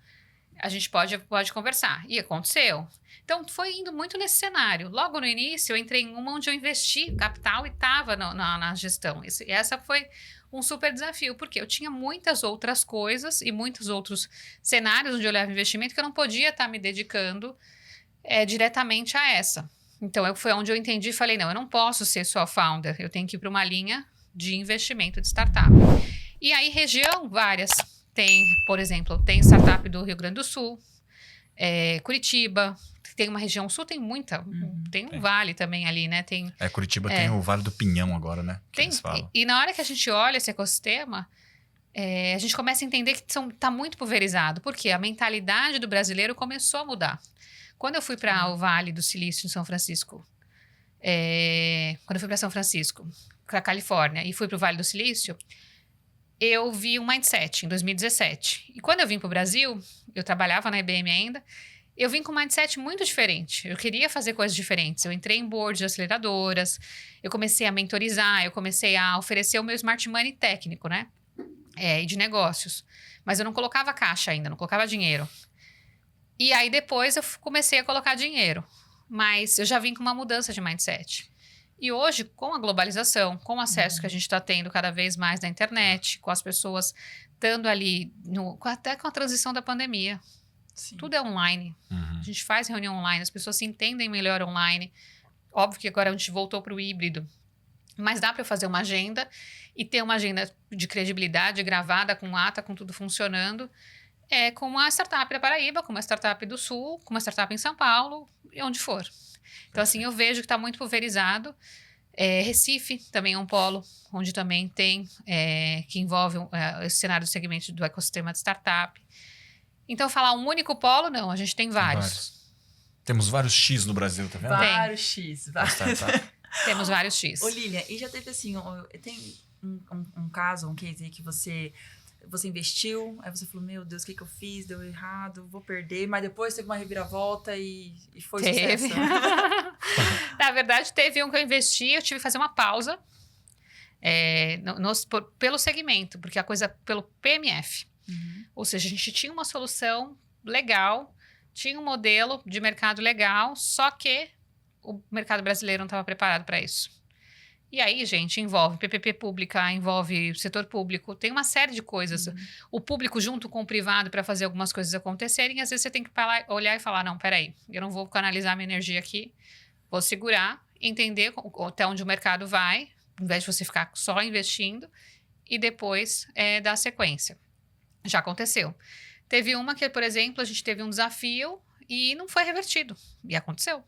Speaker 3: a gente pode conversar. E aconteceu. Então, foi indo muito nesse cenário. Logo no início, eu entrei em uma onde eu investi capital e estava na gestão. Essa foi um super desafio, porque eu tinha muitas outras coisas e muitos outros cenários onde eu olhava investimento que eu não podia estar me dedicando diretamente a essa. Então, foi onde eu entendi e falei, não, eu não posso ser só founder, eu tenho que ir para uma linha de investimento de startup. E aí, região, várias. Por exemplo, tem startup do Rio Grande do Sul, Curitiba, tem uma região sul, tem muita. Tem um vale também ali, né?
Speaker 2: Curitiba tem o Vale do Pinhão agora, né?
Speaker 3: E na hora que a gente olha esse ecossistema, a gente começa a entender que está muito pulverizado. Porque a mentalidade do brasileiro começou a mudar. Quando eu fui para o Vale do Silício, em São Francisco, para a Califórnia e fui para o Vale do Silício, eu vi um mindset em 2017. E quando eu vim para o Brasil, eu trabalhava na IBM ainda, eu vim com um mindset muito diferente. Eu queria fazer coisas diferentes. Eu entrei em board de aceleradoras, eu comecei a mentorizar, eu comecei a oferecer o meu smart money técnico, né? E de negócios. Mas eu não colocava caixa ainda, não colocava dinheiro. E aí depois eu comecei a colocar dinheiro. Mas eu já vim com uma mudança de mindset. E hoje, com a globalização, com o acesso que a gente está tendo cada vez mais na internet, com as pessoas estando ali, até com a transição da pandemia,
Speaker 1: Sim.
Speaker 3: tudo é online. A gente faz reunião online, as pessoas se entendem melhor online. Óbvio que agora a gente voltou para o híbrido, mas dá para eu fazer uma agenda e ter uma agenda de credibilidade, gravada, com ata, com tudo funcionando, com uma startup da Paraíba, com uma startup do Sul, com uma startup em São Paulo, e onde for. Então, assim, eu vejo que está muito pulverizado. Recife também é um polo onde também tem, que envolve esse cenário do segmento do ecossistema de startup. Então, falar um único polo, não, a gente tem vários.
Speaker 2: Temos vários X no Brasil, tá vendo?
Speaker 1: Vários X.
Speaker 3: Temos vários X.
Speaker 1: Ô, Lilian, e já teve assim, tem um caso, um case aí que você investiu, aí você falou, meu Deus, o que eu fiz? Deu errado, vou perder. Mas depois teve uma reviravolta e foi sucesso.
Speaker 3: Na verdade, teve um que eu investi, eu tive que fazer uma pausa pelo segmento, porque a coisa pelo PMF. Ou seja, a gente tinha uma solução legal, tinha um modelo de mercado legal, só que o mercado brasileiro não estava preparado para isso. E aí, gente, envolve PPP pública, envolve setor público, tem uma série de coisas. O público junto com o privado para fazer algumas coisas acontecerem, às vezes você tem que olhar e falar, não, peraí, eu não vou canalizar minha energia aqui, vou segurar, entender até onde o mercado vai, ao invés de você ficar só investindo, e depois dar sequência. Já aconteceu. Teve uma que, por exemplo, a gente teve um desafio e não foi revertido, e aconteceu.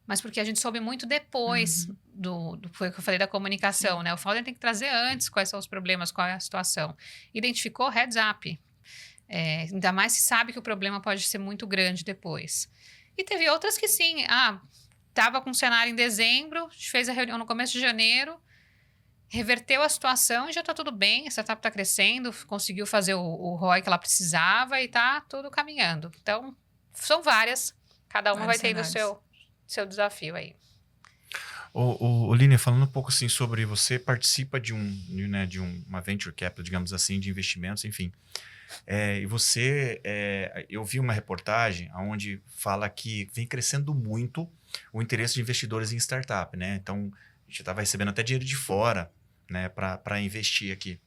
Speaker 3: Mas porque a gente soube muito depois foi o que eu falei da comunicação, né? O founder tem que trazer antes quais são os problemas, qual é a situação. Identificou, heads up. Ainda mais se sabe que o problema pode ser muito grande depois. E teve outras que sim, estava com um cenário em dezembro, a gente fez a reunião no começo de janeiro, reverteu a situação e já está tudo bem, a startup está crescendo, conseguiu fazer o ROI que ela precisava e está tudo caminhando. Então, são várias, cada uma vai tendo o seu desafio aí.
Speaker 2: Línia, falando um pouco assim sobre você participa de uma venture capital, digamos assim, de investimentos, enfim. E você, eu vi uma reportagem onde fala que vem crescendo muito o interesse de investidores em startup, né? Então, a gente estava recebendo até dinheiro de fora, né, para investir aqui.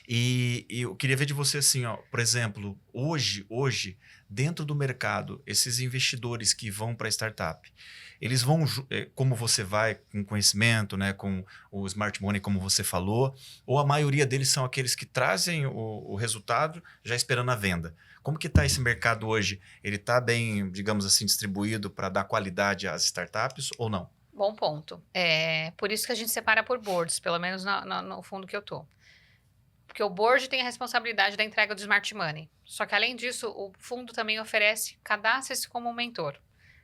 Speaker 2: E eu queria ver de você assim, por exemplo, hoje, dentro do mercado, esses investidores que vão para startup, eles vão, como você vai, com conhecimento, né, com o smart money, como você falou, ou a maioria deles são aqueles que trazem o resultado já esperando a venda? Como que está esse mercado hoje? Ele está bem, digamos assim, distribuído para dar qualidade às startups ou não?
Speaker 3: Bom ponto. Por isso que a gente separa por boards, pelo menos no fundo que eu tô. Porque o board tem a responsabilidade da entrega do smart money. Só que, além disso, o fundo também oferece, cadastra-se como um mentor.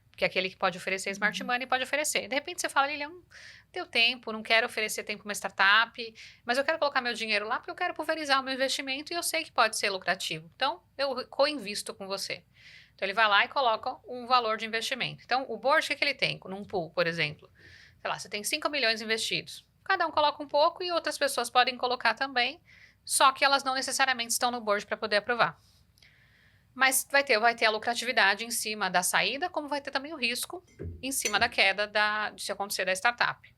Speaker 3: Porque aquele que pode oferecer smart money pode oferecer. De repente você fala, Lilian, deu tempo, não quero oferecer tempo para uma startup, mas eu quero colocar meu dinheiro lá porque eu quero pulverizar o meu investimento e eu sei que pode ser lucrativo. Então, eu co-invisto com você. Então, ele vai lá e coloca um valor de investimento. Então, o board, o que ele tem? Num pool, por exemplo. Sei lá, você tem 5 milhões investidos. Cada um coloca um pouco e outras pessoas podem colocar também, só que elas não necessariamente estão no board para poder aprovar. Mas vai ter a lucratividade em cima da saída, como vai ter também o risco em cima da queda de se acontecer da startup.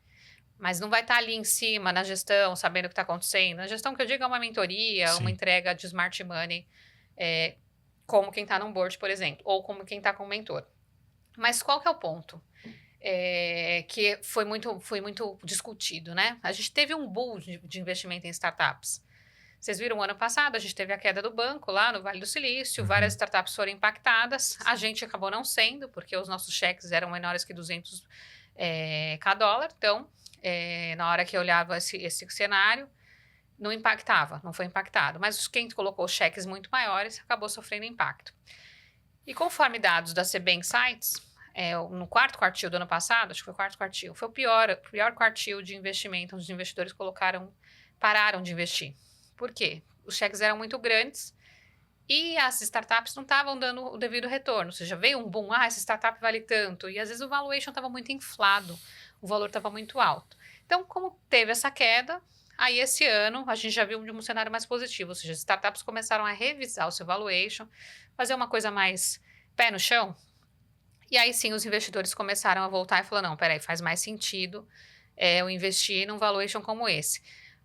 Speaker 3: Mas não vai estar ali em cima, na gestão, sabendo o que está acontecendo. Na gestão que eu digo é uma mentoria, Sim. uma entrega de smart money, como quem está num board, por exemplo, ou como quem está com um mentor. Mas qual que é o ponto? Que foi muito discutido, né? A gente teve um boom de investimento em startups. Vocês viram, o ano passado, a gente teve a queda do banco lá no Vale do Silício, várias startups foram impactadas, a gente acabou não sendo, porque os nossos cheques eram menores que 200 cada dólar, então, na hora que eu olhava esse cenário, não foi impactado, mas quem colocou cheques muito maiores acabou sofrendo impacto. E conforme dados da CB Insights, no quarto quartil do ano passado, acho que foi o quarto quartil, foi o pior quartil de investimento, onde os investidores pararam de investir. Por quê? Os cheques eram muito grandes e as startups não estavam dando o devido retorno. Ou seja, veio um boom, essa startup vale tanto. E às vezes o valuation estava muito inflado, o valor estava muito alto. Então, como teve essa queda, aí esse ano a gente já viu um cenário mais positivo. Ou seja, as startups começaram a revisar o seu valuation, fazer uma coisa mais pé no chão. E aí sim os investidores começaram a voltar e falaram, não, peraí, faz mais sentido eu investir num valuation como esse.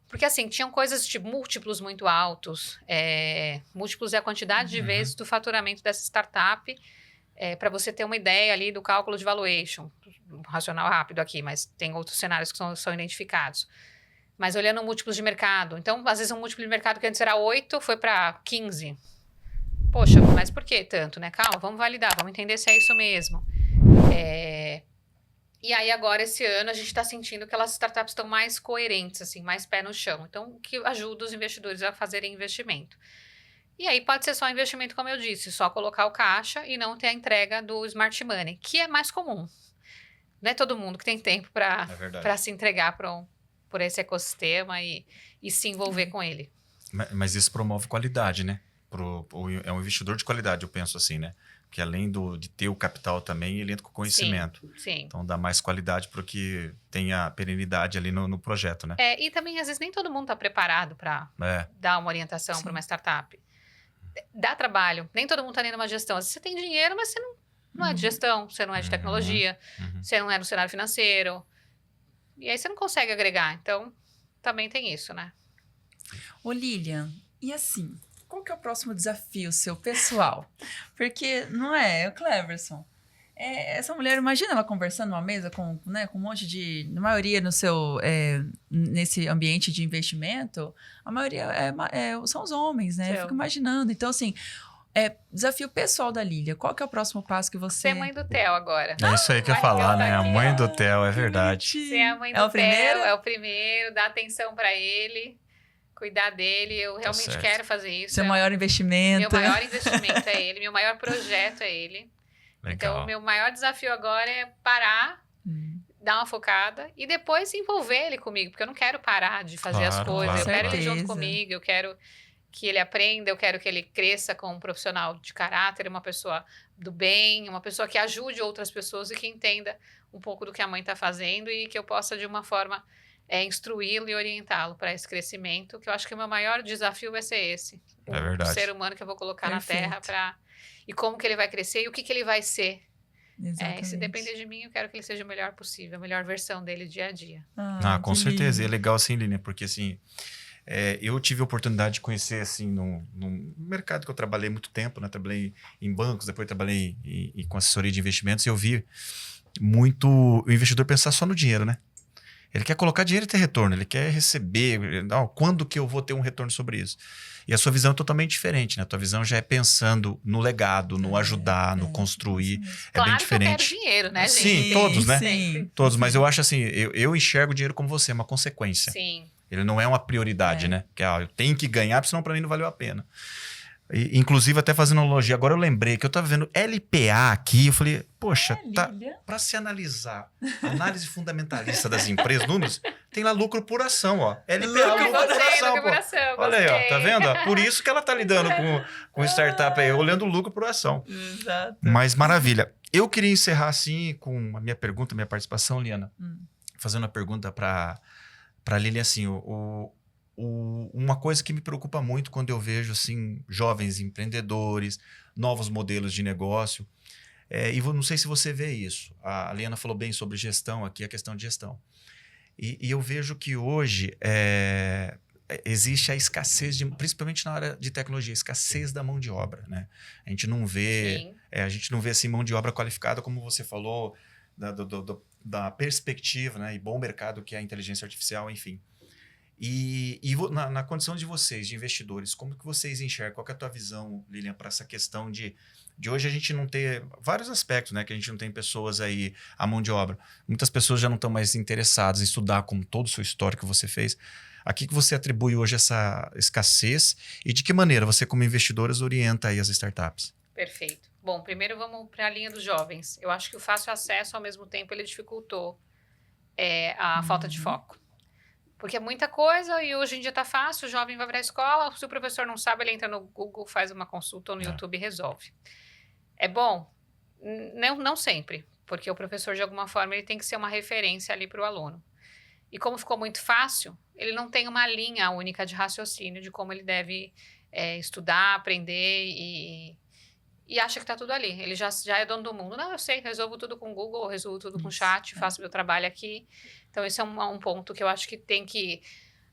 Speaker 3: Porque, assim, tinham coisas de múltiplos muito altos. Múltiplos é a quantidade de vezes do faturamento dessa startup, para você ter uma ideia ali do cálculo de valuation. Um racional rápido aqui, mas tem outros cenários que são identificados. Mas olhando múltiplos de mercado. Então, às vezes, um múltiplo de mercado que antes era 8, foi para 15. Poxa, mas por que tanto, né? Calma, vamos validar, vamos entender se é isso mesmo. E aí, agora, esse ano, a gente está sentindo que as startups estão mais coerentes, assim, mais pé no chão. Então, o que ajuda os investidores a fazerem investimento. E aí, pode ser só investimento, como eu disse, só colocar o caixa e não ter a entrega do smart money, que é mais comum. Não é todo mundo que tem tempo para se entregar por esse ecossistema e se envolver com ele.
Speaker 2: Mas isso promove qualidade, né? É um investidor de qualidade, eu penso assim, né? Porque além de ter o capital também, ele entra com conhecimento.
Speaker 3: Sim.
Speaker 2: Então dá mais qualidade para que tenha perenidade ali no projeto, né?
Speaker 3: E também, às vezes, nem todo mundo está preparado para dar uma orientação para uma startup. Dá trabalho. Nem todo mundo está nem numa gestão. Às vezes você tem dinheiro, mas você não é de gestão, você não é de tecnologia, você não é no cenário financeiro. E aí você não consegue agregar. Então, também tem isso, né?
Speaker 1: Ô, Lilian, e assim, qual que é o próximo desafio seu, pessoal? Porque, não é, o Cleverson, essa mulher, imagina ela conversando numa mesa com um monte de, na maioria nesse ambiente de investimento, a maioria são os homens, né? Eu fico imaginando. Então, assim, desafio pessoal da Lilia, qual que é o próximo passo que você...
Speaker 3: Ser mãe do Theo agora.
Speaker 2: É isso aí que eu ia falar, né? A mãe do Theo, é verdade.
Speaker 3: Ser a mãe do Theo, é o primeiro, dar atenção para ele, cuidar dele. Eu realmente quero fazer isso.
Speaker 1: Seu maior investimento.
Speaker 3: Meu maior investimento é ele, meu maior projeto é ele.
Speaker 2: Legal.
Speaker 3: Então, o meu maior desafio agora é parar, dar uma focada e depois envolver ele comigo, porque eu não quero parar de fazer as coisas. Eu quero ele junto comigo, eu quero que ele aprenda, eu quero que ele cresça como um profissional de caráter, uma pessoa do bem, uma pessoa que ajude outras pessoas e que entenda um pouco do que a mãe está fazendo e que eu possa, de uma forma, instruí-lo e orientá-lo para esse crescimento, que eu acho que o meu maior desafio vai ser esse.
Speaker 2: É verdade.
Speaker 3: O ser humano que eu vou colocar na Terra e como que ele vai crescer e o que ele vai ser. E se depender de mim, eu quero que ele seja o melhor possível, a melhor versão dele dia a dia.
Speaker 2: Com certeza. E é legal assim, Lilian, porque assim... eu tive a oportunidade de conhecer, assim, num mercado que eu trabalhei muito tempo, né? Trabalhei em bancos, depois trabalhei com assessoria de investimentos e eu vi muito o investidor pensar só no dinheiro, né? Ele quer colocar dinheiro e ter retorno, ele quer receber, quando que eu vou ter um retorno sobre isso? E a sua visão é totalmente diferente, né? A tua visão já é pensando no legado, no ajudar, no construir.
Speaker 3: Claro,
Speaker 2: bem diferente.
Speaker 3: Que eu quero dinheiro, né, gente?
Speaker 2: Sim, todos, né?
Speaker 3: Sim.
Speaker 2: Todos, mas eu acho assim, eu enxergo o dinheiro como você, é uma consequência.
Speaker 3: Sim.
Speaker 2: Ele não é uma prioridade, né? Que eu tenho que ganhar, porque senão para mim não valeu a pena. E, inclusive, até fazendo analogia, agora eu lembrei que eu estava vendo LPA aqui, eu falei, poxa, para se analisar análise fundamentalista das empresas, números, tem lá lucro por ação, ó. LPA, lucro por ação, pô. Olha aí, ó, tá vendo? Por isso que ela tá lidando com startup aí, olhando o lucro por ação.
Speaker 1: Exato.
Speaker 2: Mas maravilha. Eu queria encerrar assim com a minha pergunta, minha participação, Liana, fazendo a pergunta para Lilian, assim, uma coisa que me preocupa muito quando eu vejo assim, jovens empreendedores, novos modelos de negócio, e não sei se você vê isso. A Liana falou bem sobre gestão aqui, a questão de gestão. E eu vejo que hoje existe a escassez, principalmente na área de tecnologia, escassez da mão de obra, né? A gente não vê, assim, mão de obra qualificada, como você falou, da perspectiva, né, e bom mercado que é a inteligência artificial, enfim. E na condição de vocês, de investidores, como que vocês enxergam? Qual que é a tua visão, Lilian, para essa questão de hoje a gente não ter vários aspectos, né? Que a gente não tem pessoas aí, a mão de obra. Muitas pessoas já não estão mais interessadas em estudar como todo o seu histórico que você fez. A que você atribui hoje essa escassez e de que maneira você, como investidores, orienta aí as startups?
Speaker 3: Perfeito. Bom, primeiro vamos para a linha dos jovens. Eu acho que o fácil acesso, ao mesmo tempo, ele dificultou a falta de foco. Porque é muita coisa e hoje em dia tá fácil, o jovem vai para a escola, se o professor não sabe, ele entra no Google, faz uma consulta ou no YouTube e resolve. É bom? Não sempre, porque o professor, de alguma forma, ele tem que ser uma referência ali para o aluno. E como ficou muito fácil, ele não tem uma linha única de raciocínio de como ele deve estudar, aprender e acha que está tudo ali. Ele já é dono do mundo. Não, eu sei, resolvo tudo com o Google, resolvo tudo com o chat, faço meu trabalho aqui. Então, esse é um ponto que eu acho que tem que...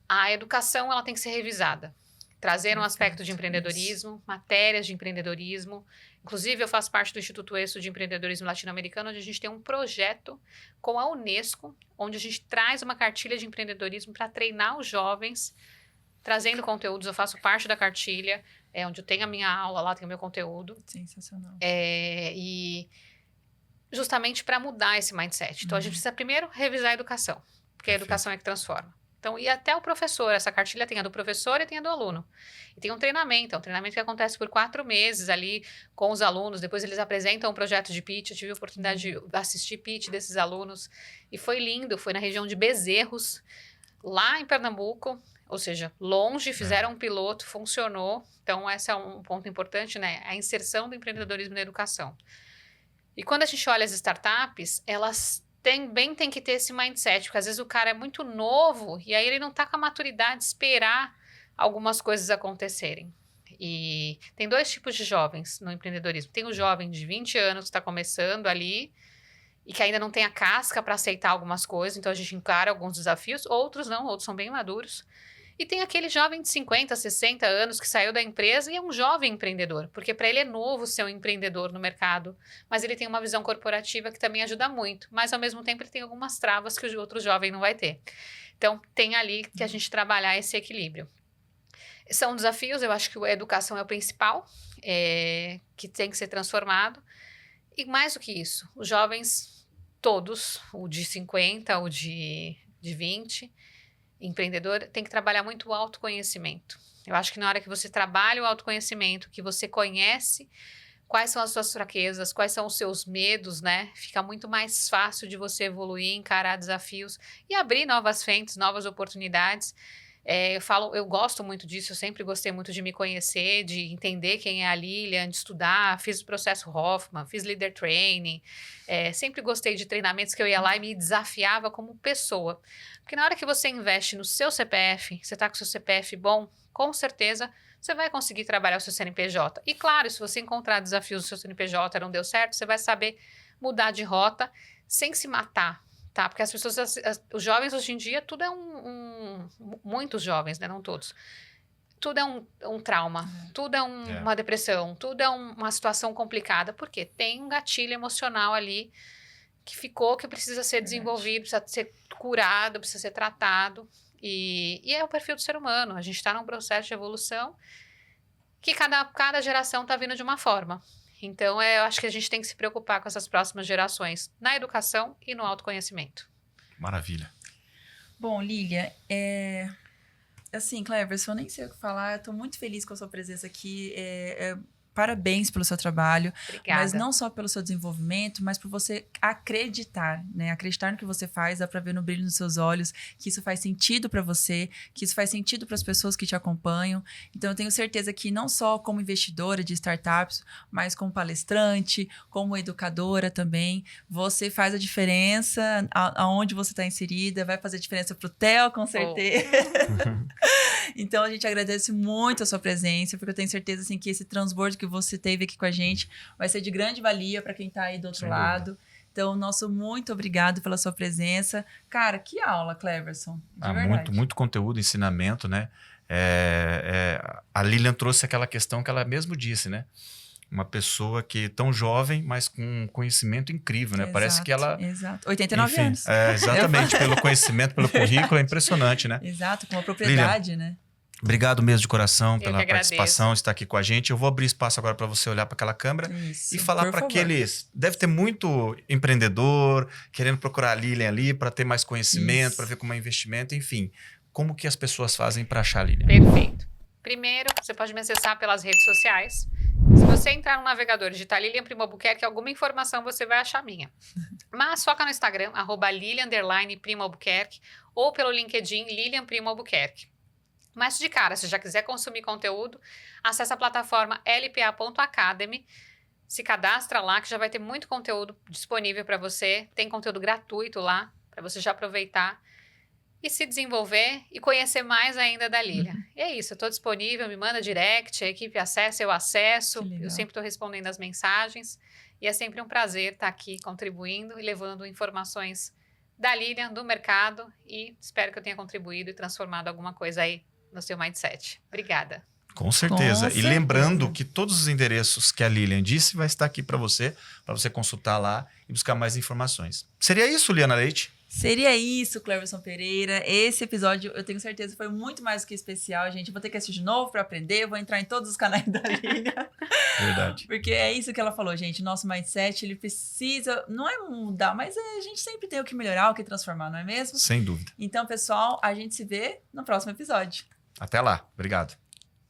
Speaker 3: A educação, ela tem que ser revisada. Trazer um aspecto de empreendedorismo, matérias de empreendedorismo. Inclusive, eu faço parte do Instituto ESSO de Empreendedorismo Latino-Americano, onde a gente tem um projeto com a Unesco, onde a gente traz uma cartilha de empreendedorismo para treinar os jovens, trazendo conteúdos. Eu faço parte da cartilha, onde eu tenho a minha aula, lá tem o meu conteúdo.
Speaker 1: Sensacional.
Speaker 3: E justamente para mudar esse mindset. Então, a gente precisa primeiro revisar a educação, porque a educação é que transforma. Então, e até o professor, essa cartilha tem a do professor e tem a do aluno. E tem um treinamento que acontece por 4 meses ali com os alunos, depois eles apresentam um projeto de pitch, eu tive a oportunidade de assistir pitch desses alunos, e foi lindo, foi na região de Bezerros, lá em Pernambuco, ou seja, longe, fizeram um piloto, funcionou. Então, esse é um ponto importante, né? A inserção do empreendedorismo na educação. E quando a gente olha as startups, elas também tem que ter esse mindset, porque às vezes o cara é muito novo e aí ele não está com a maturidade de esperar algumas coisas acontecerem. E tem 2 tipos de jovens no empreendedorismo. Tem o jovem de 20 anos que está começando ali e que ainda não tem a casca para aceitar algumas coisas, então a gente encara alguns desafios, outros não, outros são bem maduros. E tem aquele jovem de 50, 60 anos que saiu da empresa e é um jovem empreendedor, porque para ele é novo ser um empreendedor no mercado, mas ele tem uma visão corporativa que também ajuda muito, mas ao mesmo tempo ele tem algumas travas que o outro jovem não vai ter. Então, tem ali que a gente trabalhar esse equilíbrio. São desafios, eu acho que a educação é o principal, que tem que ser transformado. E mais do que isso, os jovens todos, o de 50, o de 20... empreendedor tem que trabalhar muito o autoconhecimento. Eu acho que na hora que você trabalha o autoconhecimento, que você conhece quais são as suas fraquezas, quais são os seus medos, né? Fica muito mais fácil de você evoluir, encarar desafios e abrir novas frentes, novas oportunidades. Eu gosto muito disso, eu sempre gostei muito de me conhecer, de entender quem é a Lilian, de estudar, fiz o processo Hoffman, fiz Leader Training, sempre gostei de treinamentos que eu ia lá e me desafiava como pessoa. Porque na hora que você investe no seu CPF, você está com o seu CPF bom, com certeza você vai conseguir trabalhar o seu CNPJ. E claro, se você encontrar desafios no seu CNPJ, não deu certo, você vai saber mudar de rota sem se matar. Tá, porque as pessoas, os jovens hoje em dia, tudo é muitos jovens, né, não todos, tudo é um trauma, tudo é uma depressão, tudo é uma situação complicada, porque tem um gatilho emocional ali que precisa ser desenvolvido, precisa ser curado, precisa ser tratado, e é o perfil do ser humano, a gente está num processo de evolução que cada geração está vindo de uma forma. Então, eu acho que a gente tem que se preocupar com essas próximas gerações, na educação e no autoconhecimento.
Speaker 2: Maravilha.
Speaker 1: Bom, Lília, assim, Cleverson, eu nem sei o que falar, eu estou muito feliz com a sua presença aqui, parabéns pelo seu trabalho.
Speaker 3: Obrigada.
Speaker 1: Mas não só pelo seu desenvolvimento, mas por você acreditar, né? Acreditar no que você faz, dá pra ver no brilho nos seus olhos que isso faz sentido pra você, que isso faz sentido para as pessoas que te acompanham. Então, eu tenho certeza que não só como investidora de startups, mas como palestrante, como educadora também, você faz a diferença aonde você está inserida, vai fazer diferença pro Theo, com certeza. Então, a gente agradece muito a sua presença, porque eu tenho certeza assim, que esse transbordo que você teve aqui com a gente vai ser de grande valia para quem está aí do outro lado. Então, nosso muito obrigado pela sua presença. Cara, que aula, Cleverson.
Speaker 2: Muito conteúdo, ensinamento, né? A Lilian trouxe aquela questão que ela mesmo disse, né? Uma pessoa que tão jovem, mas com um conhecimento incrível, né?
Speaker 1: Exato,
Speaker 2: parece que ela...
Speaker 1: Exato. 89 anos.
Speaker 2: Exatamente, pelo conhecimento, pelo currículo, é impressionante, né?
Speaker 1: Exato, com uma propriedade,
Speaker 2: Lilian,
Speaker 1: né?
Speaker 2: Obrigado mesmo de coração pela
Speaker 3: agradeço.
Speaker 2: participação, estar aqui com a gente. Eu vou abrir espaço agora para você olhar para aquela câmera e falar para aqueles... Deve ter muito empreendedor querendo procurar a Lilian ali para ter mais conhecimento, para ver como é investimento, enfim. Como que as pessoas fazem para achar a Lilian?
Speaker 3: Perfeito. Primeiro, você pode me acessar pelas redes sociais. Se você entrar no navegador e digitar Lilian Primo Albuquerque, alguma informação você vai achar minha. Mas foca no Instagram, @Lilian_Primo Albuquerque, ou pelo LinkedIn Lilian Primo Albuquerque. Mas de cara, se já quiser consumir conteúdo, acessa a plataforma lpa.academy, se cadastra lá que já vai ter muito conteúdo disponível para você, tem conteúdo gratuito lá, para você já aproveitar e se desenvolver e conhecer mais ainda da Lilian. E é isso, eu estou disponível, me manda direct, a equipe acessa, eu acesso, eu sempre estou respondendo as mensagens e é sempre um prazer estar aqui contribuindo e levando informações da Lilian, do mercado, e espero que eu tenha contribuído e transformado alguma coisa aí no seu mindset. Obrigada.
Speaker 2: Com certeza.
Speaker 1: Com
Speaker 2: E lembrando
Speaker 1: certeza.
Speaker 2: que todos os endereços que a Lilian disse vai estar aqui para você consultar lá e buscar mais informações. Seria isso, Liana Leite?
Speaker 1: Seria isso, Cleverson Pereira. Esse episódio, eu tenho certeza, foi muito mais do que especial, gente. Eu vou ter que assistir de novo para aprender, eu vou entrar em todos os canais da Lilian.
Speaker 2: Verdade.
Speaker 1: Porque é isso que ela falou, gente. Nosso mindset, ele precisa, não é mudar, mas a gente sempre tem o que melhorar, o que transformar, não é mesmo?
Speaker 2: Sem dúvida.
Speaker 1: Então, pessoal, a gente se vê no próximo episódio.
Speaker 2: Até lá. Obrigado.